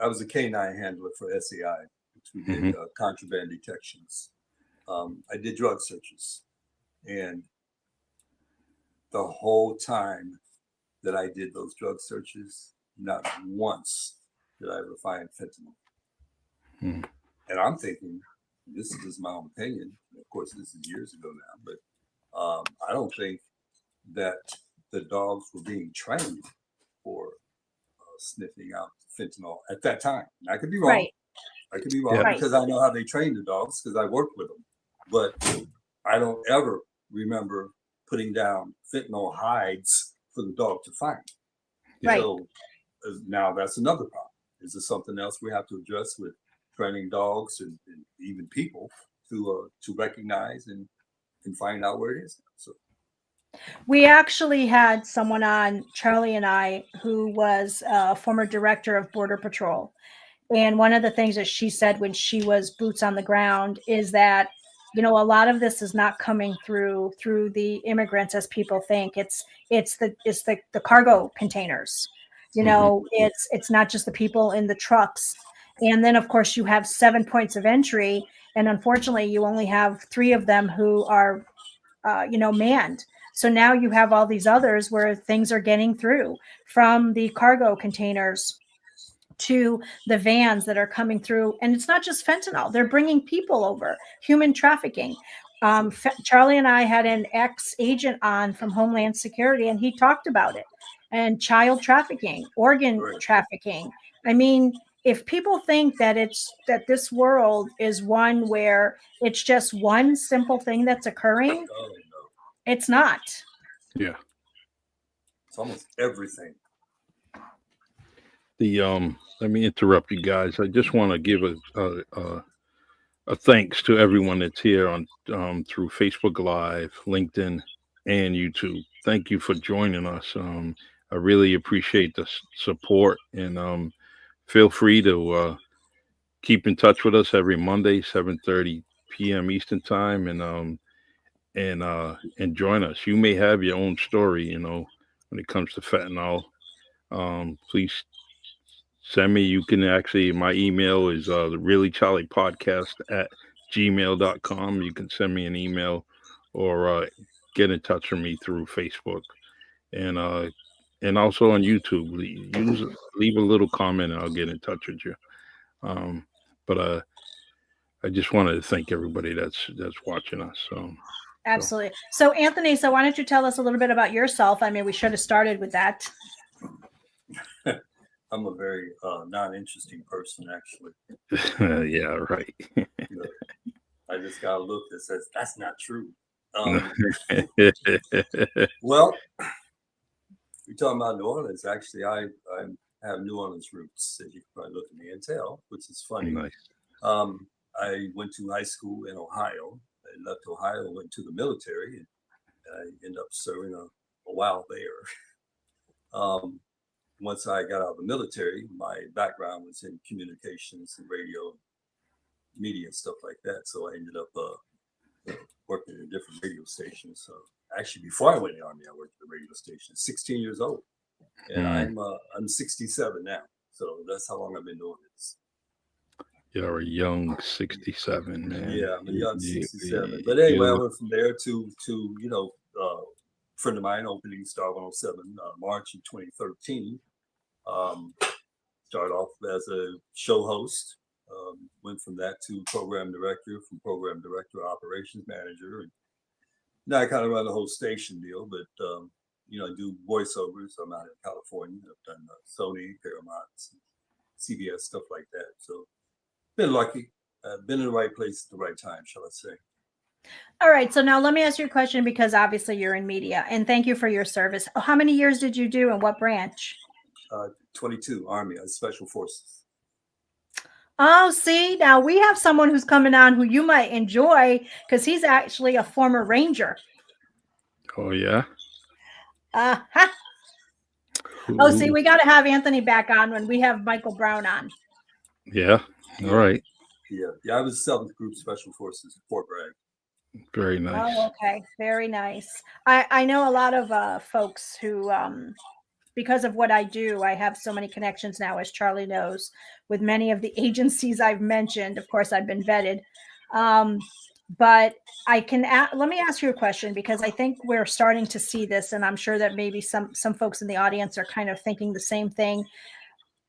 I was a K9 handler for SAI, which we did Hmm. contraband detections. I did drug searches, and the whole time that I did those drug searches, not once did I ever find fentanyl. Mm. And I'm thinking, this is just my own opinion. Of course, this is years ago now, but I don't think that the dogs were being trained for sniffing out fentanyl at that time. And I could be wrong. Right. I could be Yeah. wrong Right. because I know how they train the dogs because I worked with them. But I don't ever remember putting down fentanyl hides for the dog to find. Right. So now that's another problem. Is there something else we have to address with training dogs and even people to recognize and find out where it is? So We actually had someone on, Charlie and I, who was a former director of Border Patrol. And one of the things that she said when she was boots on the ground is that, a lot of this is not coming through the immigrants as people think. It's the cargo containers. Hmm. It's not just the people in the trucks. And then of course you have 7 points of entry, and unfortunately you only have 3 of them who are manned. So now you have all these others where things are getting through, from the cargo containers to the vans that are coming through. And it's not just fentanyl, they're bringing people over, human trafficking. Charlie and I had an ex-agent on from Homeland Security, and he talked about it. And child trafficking, organ right. trafficking. I mean, if people think that this world is one where it's just one simple thing that's occurring, Oh no, it's not. Yeah. it's almost everything. Let me interrupt you guys. I just want to give a thanks to everyone that's here on through Facebook Live, LinkedIn, and YouTube. Thank you for joining us. I really appreciate the support, and feel free to keep in touch with us every Monday, 7:30 p.m. Eastern time, and join us. You may have your own story, when it comes to fentanyl. Please send me. You can actually, my email is the really Charlie podcast at gmail.com. You can send me an email or get in touch with me through Facebook and also on YouTube. Leave a little comment and I'll get in touch with you. But I just wanted to thank everybody that's watching us. So Absolutely. So Anthony, so why don't you tell us a little bit about yourself? I mean, we should have started with that. I'm a very non-interesting person, actually. yeah, right. You know, I just got a look that says that's not true. Well, you're talking about New Orleans. Actually, I have New Orleans roots, as you can probably look at me and tell, which is funny. Nice. I went to high school in Ohio. I left Ohio, went to the military, and I ended up serving a while there. Once I got out of the military, my background was in communications and radio, media, and stuff like that. So I ended up working at different radio stations. So actually, before I went in the Army, I worked at the radio station. 16 years old, and I'm 67 now. So that's how long I've been doing this. You're a young 67, man. Yeah, I'm a young 67. But anyway, I went from there to a friend of mine opening Star 107 March of 2013. Started off as a show host. Went from that to program director, from program director, operations manager, and now I kind of run the whole station deal. But I do voiceovers. I'm out in California. I've done Sony, Paramount, CBS, stuff like that. So been lucky. Been in the right place at the right time, shall I say. All right. So now let me ask you a question, because obviously you're in media, and thank you for your service. How many years did you do, and what branch? 22, Army, Special Forces. Oh, see, now we have someone who's coming on who you might enjoy, because he's actually a former Ranger. Oh, yeah? Uh-huh. Oh, see, we got to have Anthony back on when we have Michael Brown on. Yeah. All right. Yeah. I was 7th Group Special Forces at Fort Bragg. Very nice. Oh, okay. Very nice. I know a lot of folks who, because of what I do, I have so many connections now, as Charlie knows, with many of the agencies I've mentioned. Of course, I've been vetted. But I can let me ask you a question, because I think we're starting to see this, and I'm sure that maybe some folks in the audience are kind of thinking the same thing.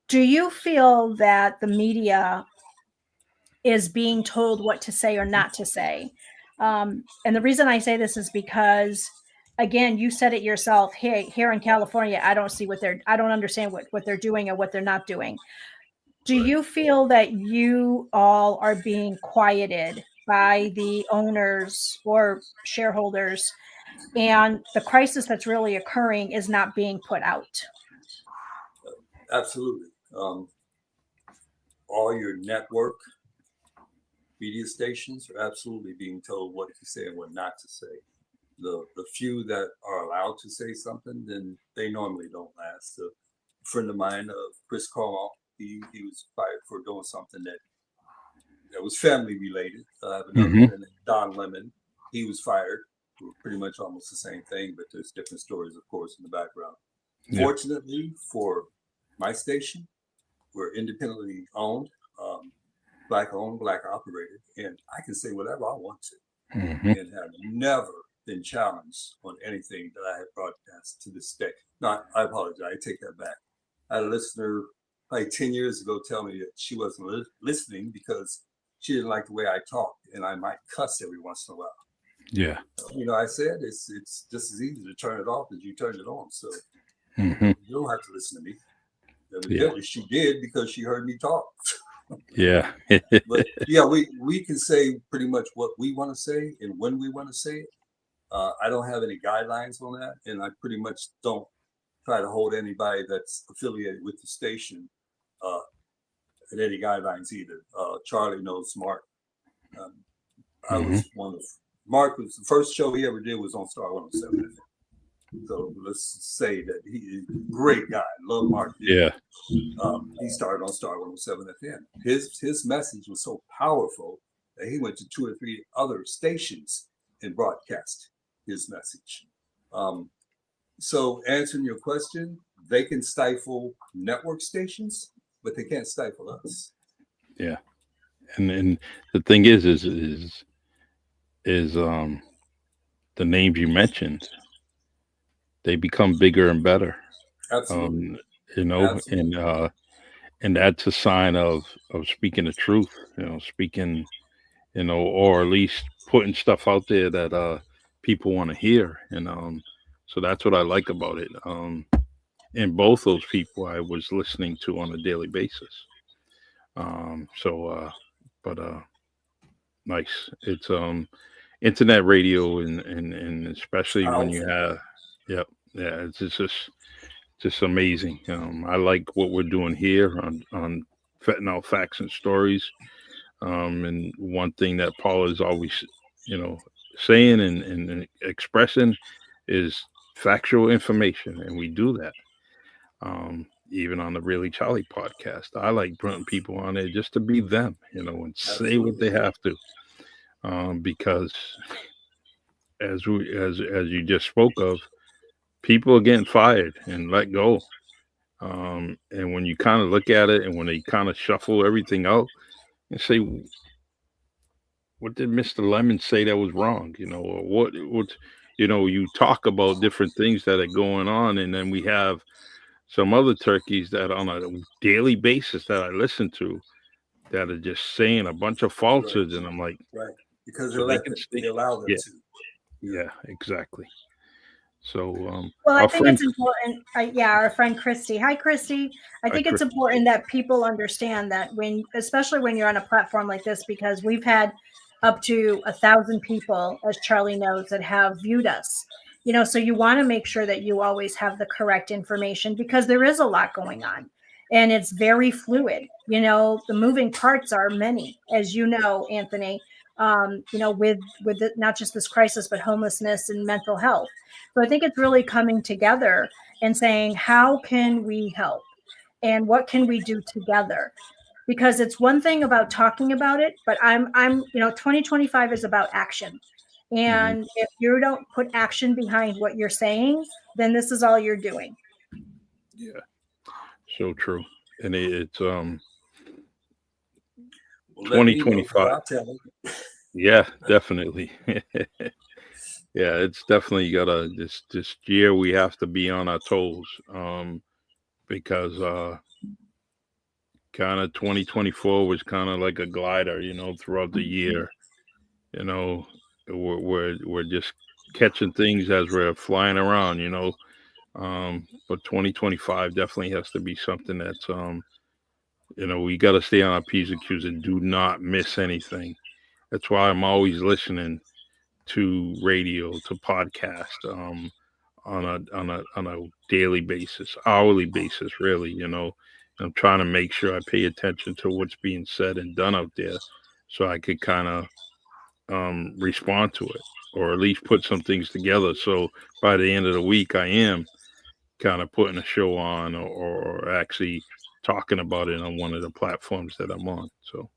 Do you feel that the media is being told what to say or not to say? And the reason I say this is because, again, you said it yourself. Hey, here in California, I don't understand what they're doing or what they're not doing. Do you feel that you all are being quieted by the owners or shareholders, and the crisis that's really occurring is not being put out? Absolutely. All your network media stations are absolutely being told what to say and what not to say. The few that are allowed to say something, then they normally don't last. A friend of mine, Chris Carl, he was fired for doing something that was family related. I have another friend named Don Lemon. He was fired for pretty much almost the same thing, but there's different stories, of course, in the background. Yeah. Fortunately for my station, we're independently owned, Black owned, Black operated, and I can say whatever I want to, and have never been challenged on anything that I have broadcast to this day. No, I apologize. I take that back. I had a listener like 10 years ago tell me that she wasn't listening because she didn't like the way I talked, and I might cuss every once in a while. Yeah. I said it's just as easy to turn it off as you turn it on. So you don't have to listen to me. Evidently, she did, because she heard me talk. Yeah. But yeah, we can say pretty much what we want to say and when we want to say it. I don't have any guidelines on that, and I pretty much don't try to hold anybody that's affiliated with the station at any guidelines either. Charlie knows Mark. I was Mark was the first show he ever did was on Star 107FM. So let's say that he's a great guy. Love Mark. Yeah. He started on Star 107FM. His message was so powerful that he went to 2 or 3 other stations and broadcast his message. So answering your question, they can stifle network stations, but they can't stifle us. Yeah. And the thing is the names you mentioned, they become bigger and better. Absolutely. Absolutely. And that's a sign of speaking the truth, speaking, or at least putting stuff out there that people want to hear. And so that's what I like about it. And both those people I was listening to on a daily basis. Nice. It's internet radio and especially when you have it's just amazing. I like what we're doing here on Fentanyl Facts and Stories. And one thing that Paul is always, saying and expressing is factual information, and we do that. Even on the Really Charlie podcast, I like putting people on there just to be them, and say what they have to. because as you just spoke of, people are getting fired and let go. And when you kind of look at it, and when they kind of shuffle everything out and say, what did Mr. Lemon say that was wrong? Or you talk about different things that are going on, and then we have some other turkeys that on a daily basis that I listen to that are just saying a bunch of Right, falsehoods, and I'm like, right. Because they so they let can them, stay. they allow them Yeah, to. Yeah. yeah, exactly. So Well, I our think friend, it's important. Yeah, our friend Christy. Hi, Christy. I I, think it's important that people understand that especially when you're on a platform like this, because we've had up to 1,000 people, as Charlie knows, that have viewed us. So you want to make sure that you always have the correct information because there is a lot going on, and it's very fluid. The moving parts are many, as you know, Anthony. Not just this crisis, but homelessness and mental health. So I think it's really coming together and saying, how can we help? And what can we do together? Because it's one thing about talking about it, but 2025 is about action. mhm, And if you don't put action behind what you're saying, then this is all you're doing. yeah, so true. And it's Well, let me know because 2025. I'll tell them. Yeah, definitely. Yeah, it's definitely gotta this year we have to be on our toes. Because kind of 2024 was kind of like a glider, throughout the year. You know, we're just catching things as we're flying around. But 2025 definitely has to be something that's we got to stay on our p's and q's and do not miss anything. That's why I'm always listening to radio, to podcast, on a daily basis, hourly basis, really. I'm trying to make sure I pay attention to what's being said and done out there, so I could kind of respond to it, or at least put some things together. So by the end of the week, I am kind of putting a show on, or actually talking about it on one of the platforms that I'm on. So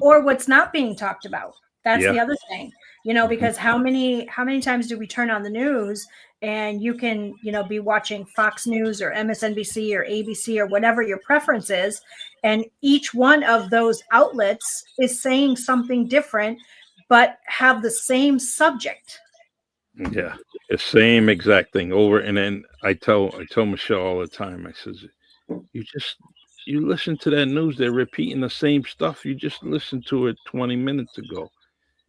Or what's not being talked about. That's yeah. the other thing, Hmm. because how many times do we turn on the news and you can, be watching Fox News or MSNBC or ABC or whatever your preference is, and each one of those outlets is saying something different, but have the same subject. Yeah, the same exact thing over. And then I tell Michelle all the time. I says, you just you listen to that news. They're repeating the same stuff. You just listened to it 20 minutes ago,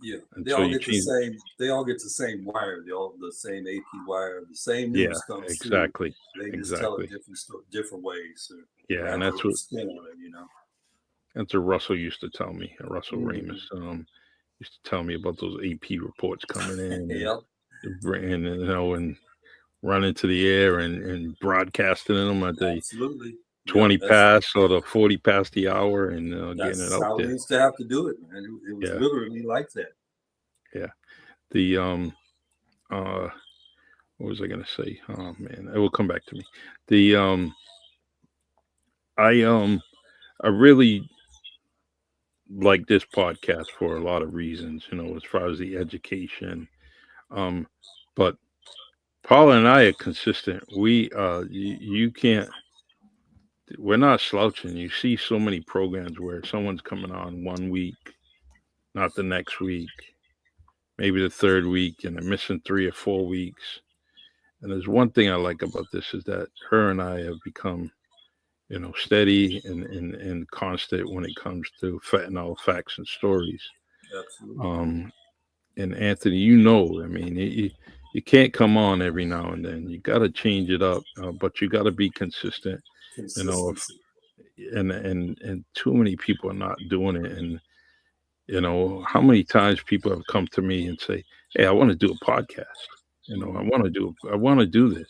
Yeah, and they so all you get the change. same. They all get the same wire. They all the same AP wire. The same Yeah, news comes through. exactly, They just tell it exactly. different ways or Yeah, and have their own spin on it. that's what Russell used to tell me. Russell Ramus Hmm. used to tell me about those AP reports coming in, Yep, and running to the air and broadcasting them at the absolutely. Yep, 20 past or the 40 past the hour, and getting it that's out how they there. used to have to do it, man. It was Yeah, literally like that. yeah. The uh what was I gonna say? Oh man, it will come back to me. The I I really like this podcast for a lot of reasons, as far as the education. Um but Paula and I are consistent. You can't, we're not slouching. You see so many programs where someone's coming on one week, not the next week, maybe the third week, and they're missing 3 or 4 weeks. And there's one thing I like about this is that her and I have become, steady and constant when it comes to fentanyl facts and stories. Absolutely, Um, and Anthony, I mean, you can't come on every now and then. You got to change it up, but you got to be consistent. You know, if, consistency. and too many people are not doing it. And how many times people have come to me and say, "Hey, I want to do a podcast. Hmm. I want to do this."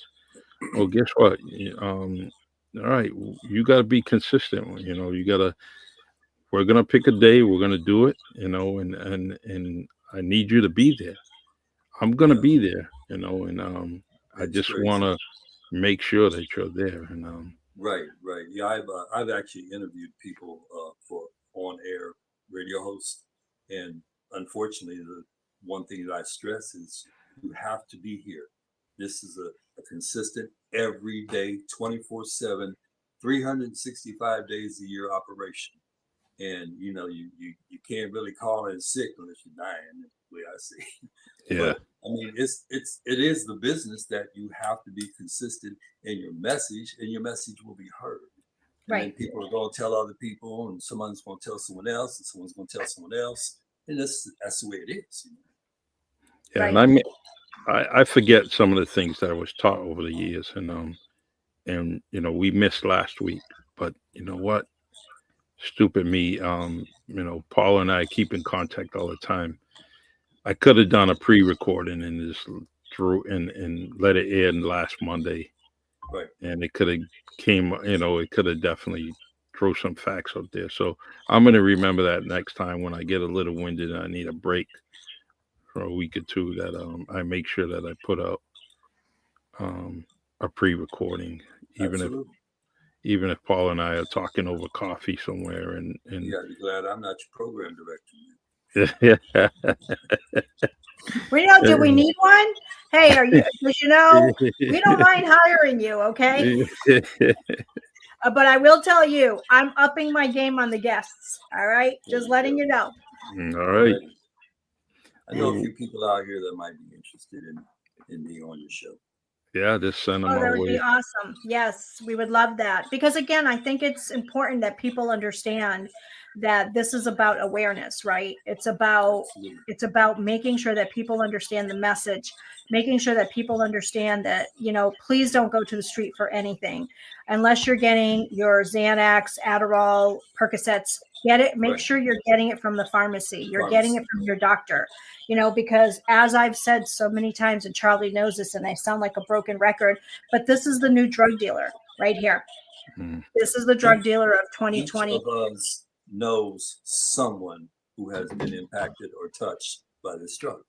Well, guess what? All right, you got to be consistent. You got to. We're gonna pick a day. We're gonna do it. And I need you to be there. I'm gonna Yeah, be there. And I that's just crazy. wanna make sure that you're there. And Right, right. Yeah, I've actually interviewed people for on air radio hosts, and unfortunately, the one thing that I stress is you have to be here. This is a consistent, everyday, 24/7, 365 days a year operation. And you can't really call in sick unless you're dying, the way I see. Yeah. But I mean, it is the business that you have to be consistent in your message, and your message will be heard. And then Right. people are going to tell other people, and someone's going to tell someone else, and someone's going to tell someone else, and that's the way it is. Yeah. Right. And I forget some of the things that I was taught over the years, and we missed last week, but you know what? Stupid me. Paul and I keep in contact all the time. I could have done a pre-recording and just threw and let it in last Monday, Right. and it could have it could have definitely throw some facts out there. So I'm gonna remember that next time when I get a little winded and I need a break for a week or two. That I make sure that I put out um, a pre-recording, even if Absolutely. even if Paul and I are talking over coffee somewhere, You and got to be glad I'm not your program director. yeah. Do we need one? Hey, because we don't mind hiring you, okay? But I will tell you, I'm upping my game on the guests. All right, just letting you know. All right. I know a few people out here that might be interested in being on your show. Yeah, just send them Oh, that our would be way. awesome. Yes, we would love that. Because again, I think it's important that people understand that this is about awareness, right? Absolutely. It's about making sure that people understand the message, making sure that people understand that, please don't go to the street for anything unless you're getting your Xanax, Adderall, Percocets. Get it, make Right. sure you're getting it from the pharmacy. You're getting Pharmacy. it from your doctor. Because as I've said so many times, and Charlie knows this, and I sound like a broken record, but this is the new drug dealer right here. Mm. This is the drug dealer of 2020. Each of us knows someone who has been impacted or touched by this drug.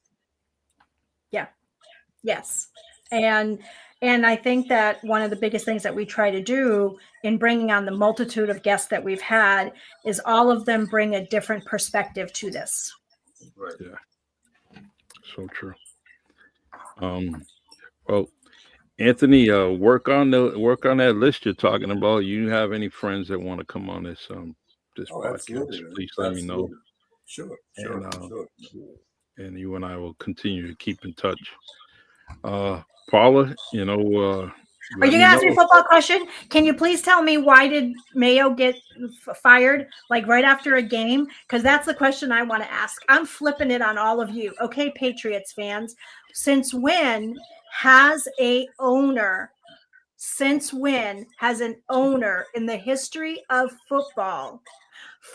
Yeah. Yes. And I think that one of the biggest things that we try to do in bringing on the multitude of guests that we've had is all of them bring a different perspective to this. Right. Yeah. So true. Well, Anthony, work on that list you're talking about. You have any friends that want to come on this podcast? Absolutely. Please let me know. Sure. And you and I will continue to keep in touch. Paula, Are you gonna ask me a football question? Can you please tell me why did Mayo get fired like right after a game? Because that's the question I want to ask. I'm flipping it on all of you. Okay, Patriots fans. Since when has an owner in the history of football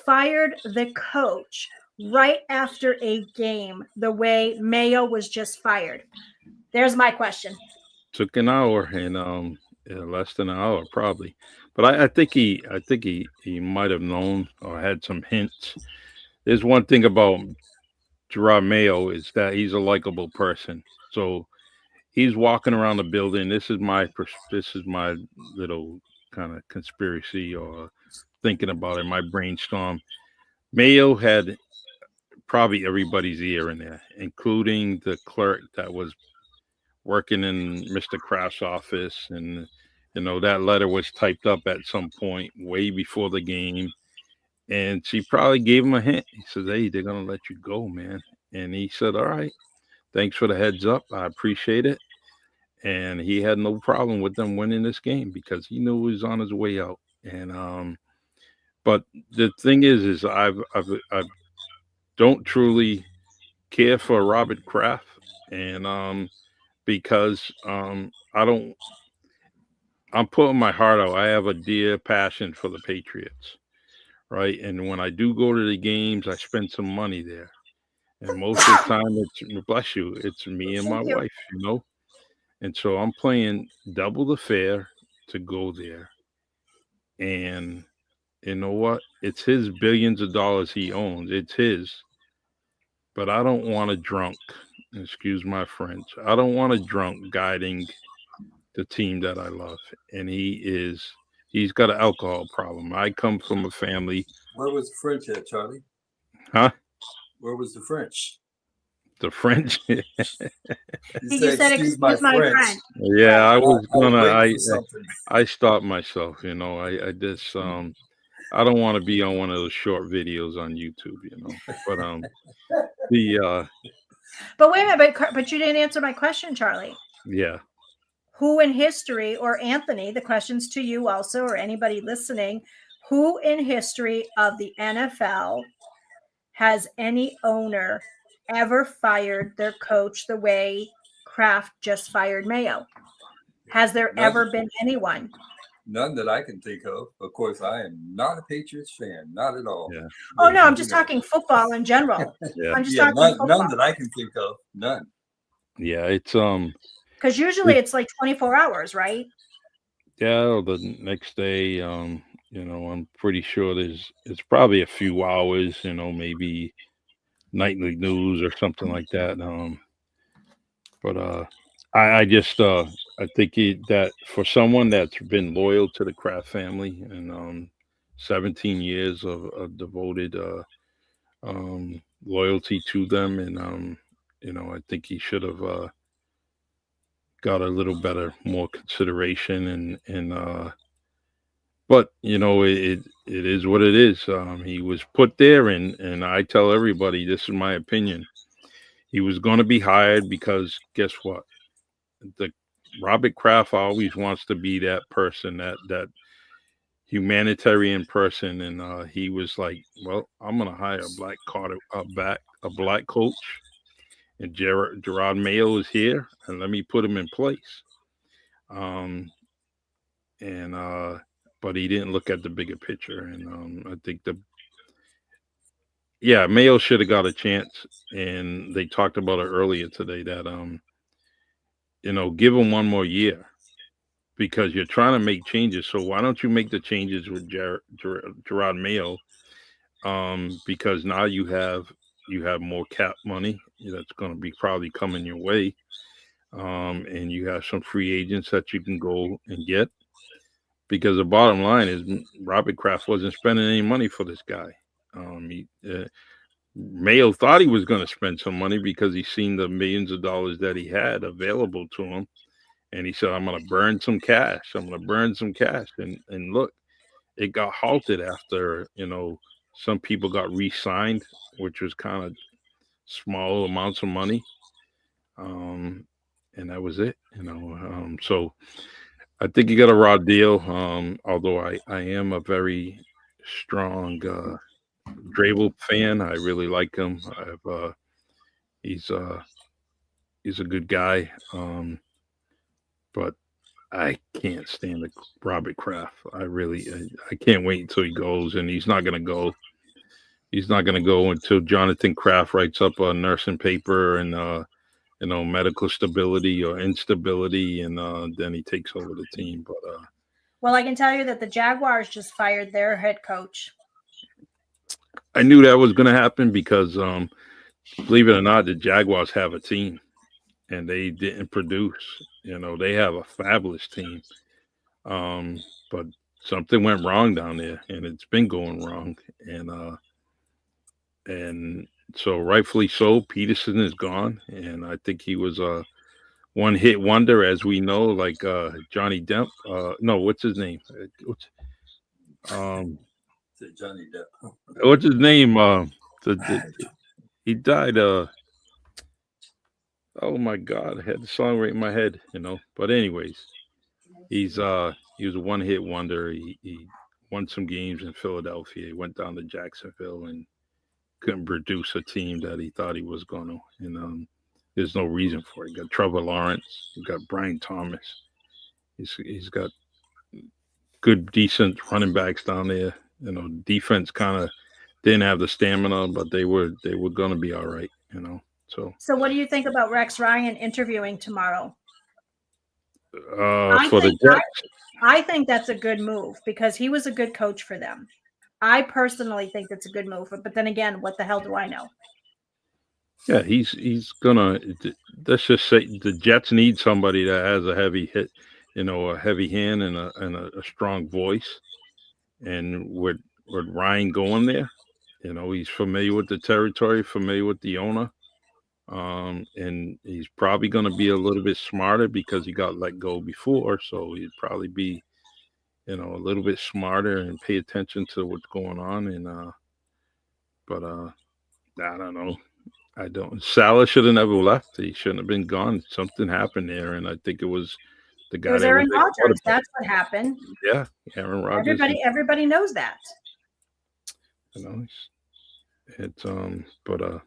fired the coach right after a game the way Mayo was just fired? There's my question. Took an hour and less than an hour probably, but I think he might have known or had some hints. There's one thing about Gerard Mayo is that he's a likable person. So he's walking around the building. This is my little kind of conspiracy or thinking about it. My brainstorm. Mayo had probably everybody's ear in there, including the clerk that was working in Mr. Kraft's office, and that letter was typed up at some point way before the game, and she probably gave him a hint. He said, "Hey, they're gonna let you go, man," and he said, "All right, thanks for the heads up. I appreciate it." And he had no problem with them winning this game because he knew he was on his way out. And but the thing is I don't truly care for Robert Kraft, and because I don't. I'm putting my heart out. I have a dear passion for the Patriots, right? And when I do go to the games, I spend some money there. And most of the time, it's bless you, it's me and my wife, And so I'm playing double the fare to go there. And you know what? It's his billions of dollars he owns. It's his. But I don't want a drunk, excuse my French. I don't want a drunk guiding the team that I love. And he's got an alcohol problem. I come from a family. Where was French at, Charlie? Huh? Where was the French? The French. He You said, "Excuse my French." Yeah, Right. I was gonna. waiting for something. I stopped myself. You know, I just I don't want to be on one of those short videos on YouTube. You know, but the But wait a minute, but you didn't answer my question, Charlie. yeah. Who in history, or Anthony, the question's to you also, or anybody listening, who in history of the NFL has any owner ever fired their coach the way Kraft just fired Mayo? Has there ever been anyone? None that I can think of. Of course, I am not a Patriots fan, not at all. Yeah. Oh no, I'm just talking football in general. Yeah. I'm just Yeah, talking football. none that I can think of. None. Yeah, it's Because usually it's like 24 hours, right? yeah, or the next day, you know, I'm pretty sure it's probably a few hours, you know, maybe nightly news or something like that. But I just I think that for someone that's been loyal to the Kraft family and 17 years of devoted loyalty to them, and you know, I think he should have got a little better, more consideration, and but you know, it is what it is. He was put there, and I tell everybody this is my opinion. He was going to be hired because guess what? The Robert Kraft always wants to be that person, that humanitarian person, and he was like, "Well, I'm going to hire a black coach, and Gerard Mayo is here, and let me put him in place." Um, and but he didn't look at the bigger picture, and I think Mayo should have got a chance, and they talked about it earlier today that you know, give him one more year because you're trying to make changes. So why don't you make the changes with Gerard Mayo? Because now you have more cap money that's going to be probably coming your way, and you have some free agents that you can go and get. Because the bottom line is Robert Kraft wasn't spending any money for this guy. Mayo thought he was going to spend some money because he seen the millions of dollars that he had available to him, and he said, "I'm going to burn some cash. I'm going to burn some cash." And look, it got halted after some people got re-signed, which was kind of small amounts of money, and that was it. So I think he got a raw deal. Although I am a very strong Drabel fan. I really like him. He's uh he's a good guy. But I can't stand the Robert Kraft. I can't wait until he goes, and he's not gonna go. He's not gonna go until Jonathan Kraft writes up a nursing paper and medical stability or instability, and then he takes over the team. But well, I can tell you that the Jaguars just fired their head coach. I knew that was gonna happen because believe it or not, the Jaguars have a team, and they didn't produce. They have a fabulous team. But something went wrong down there, and it's been going wrong. And so rightfully so, Peterson is gone, and I think he was a one hit wonder, as we know, like Johnny Depp. No, what's his name? Um, Johnny Depp. what's his name? He died. Oh my God, I had the song right in my head. But anyways, he was a one hit wonder. He won some games in Philadelphia. He went down to Jacksonville and couldn't produce a team that he thought he was going to. And there's no reason for it. You got Trevor Lawrence. You got Brian Thomas. He's got good, decent running backs down there. Defense kind of didn't have the stamina, but they were going to be all right. So what do you think about Rex Ryan interviewing tomorrow? For the Jets, I think that's a good move because he was a good coach for them. I personally think that's a good move, but then again, what the hell do I know? Yeah, he's gonna. Let's just say the Jets need somebody that has a heavy hit, a heavy hand and a strong voice. And with Ryan going there, he's familiar with the territory, familiar with the owner. And he's probably going to be a little bit smarter because he got let go before. So he'd probably be, a little bit smarter and pay attention to what's going on. And, but I don't know. I don't. Salah should have never left. He shouldn't have been gone. Something happened there. And I think it was the guy. It was Aaron Rodgers. That's what happened. Yeah. Aaron Rodgers. Everybody knows that. But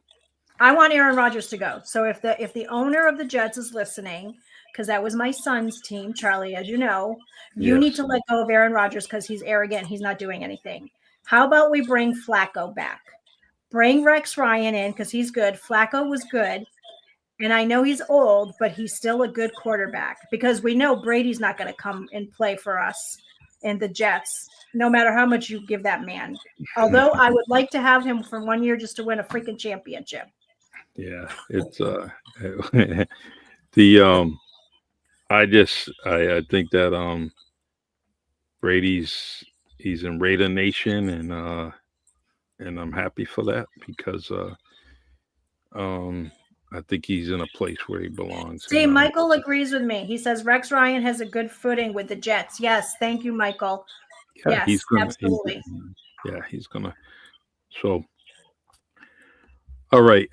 I want Aaron Rodgers to go. So if the owner of the Jets is listening, because that was my son's team, Charlie, as you know, you need to let go of Aaron Rodgers because he's arrogant. He's not doing anything. How about we bring Flacco back? Bring Rex Ryan in because he's good. Flacco was good. And I know he's old, but he's still a good quarterback because we know Brady's not going to come and play for us in the Jets, no matter how much you give that man. Although I would like to have him for 1 year just to win a freaking championship. Yeah, it's I think that he's in Raider Nation and I'm happy for that because I think he's in a place where he belongs. See, Michael agrees with me. He says Rex Ryan has a good footing with the Jets. Yes, thank you, Michael. Yeah, yes, absolutely. He's gonna. So, all right.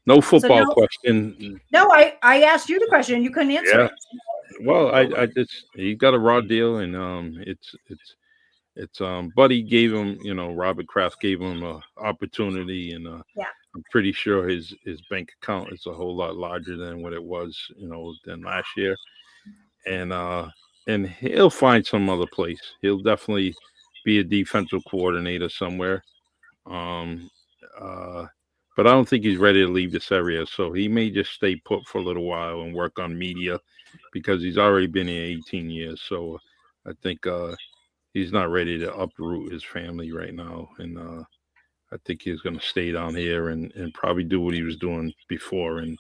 No football question. No, I asked you the question. You couldn't answer it. Well, he got a raw deal, and it's Buddy gave him, Robert Kraft gave him an opportunity, and I'm pretty sure his bank account is a whole lot larger than what it was, than last year, and he'll find some other place. He'll definitely be a defensive coordinator somewhere, but I don't think he's ready to leave this area, so he may just stay put for a little while and work on media because he's already been here 18 years. So I think he's not ready to uproot his family right now, and I think he's going to stay down here and probably do what he was doing before, and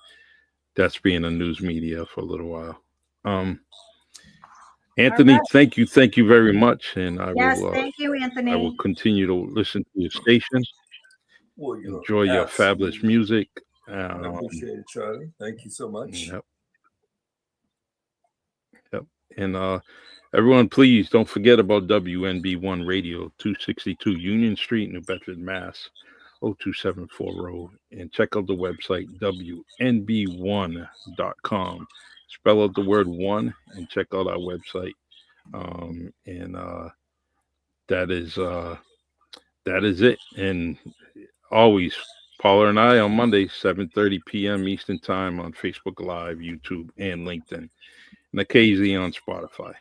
that's being a news media for a little while. Anthony, thank you very much, and thank you, Anthony. I will continue to listen to your station. Well, enjoy your fabulous music. I appreciate it, Charlie. Thank you so much. Yep. And everyone, please don't forget about WNB1 Radio, 262 Union Street, New Bedford, Mass. 02740, and check out the website WNB1.com. Spell out the word one and check out our website. That is it. And always, Paula and I on Monday, 7:30 p.m. Eastern Time on Facebook Live, YouTube, and LinkedIn, and occasionally on Spotify.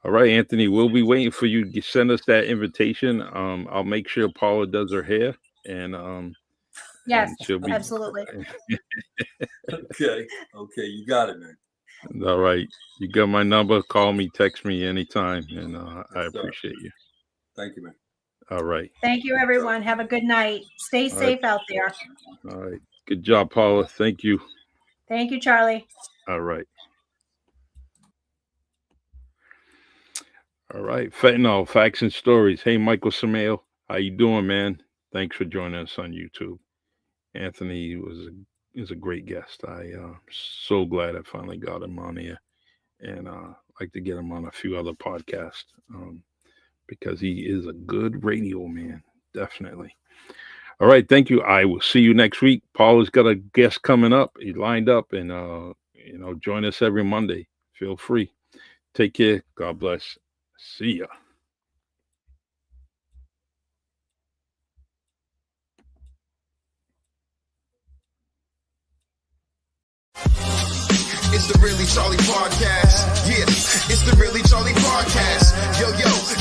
All right, Anthony, we'll be waiting for you to send us that invitation. I'll make sure Paula does her hair, and yes, absolutely. Okay, you got it, man. All right, you got my number. Call me, text me anytime, and I appreciate you. Thank you, man. All right. Thank you, everyone. Have a good night. Stay safe out there. All right. Good job, Paula. Thank you. Thank you, Charlie. All right. All right. Fentanyl, facts and stories. Hey, Michael Samayo. How you doing, man? Thanks for joining us on YouTube. Anthony is a great guest. I'm so glad I finally got him on here, and I'd like to get him on a few other podcasts because he is a good radio man, definitely. All right, thank you. I will see you next week. Paula's got a guest coming up. He lined up, and join us every Monday. Feel free. Take care. God bless. See ya. It's the Really Charlie Podcast. Yeah, it's the Really Charlie Podcast. Yo,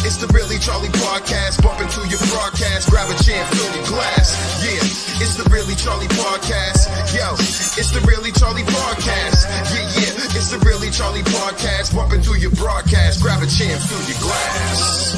it's the Really Charlie Podcast. Bump into your broadcast, grab a chair, fill your glass. Yeah, it's the Really Charlie Podcast. Yo, it's the Really Charlie Podcast. Yeah, it's the Really Charlie Podcast. Bump into your broadcast, grab a chair, fill your glass.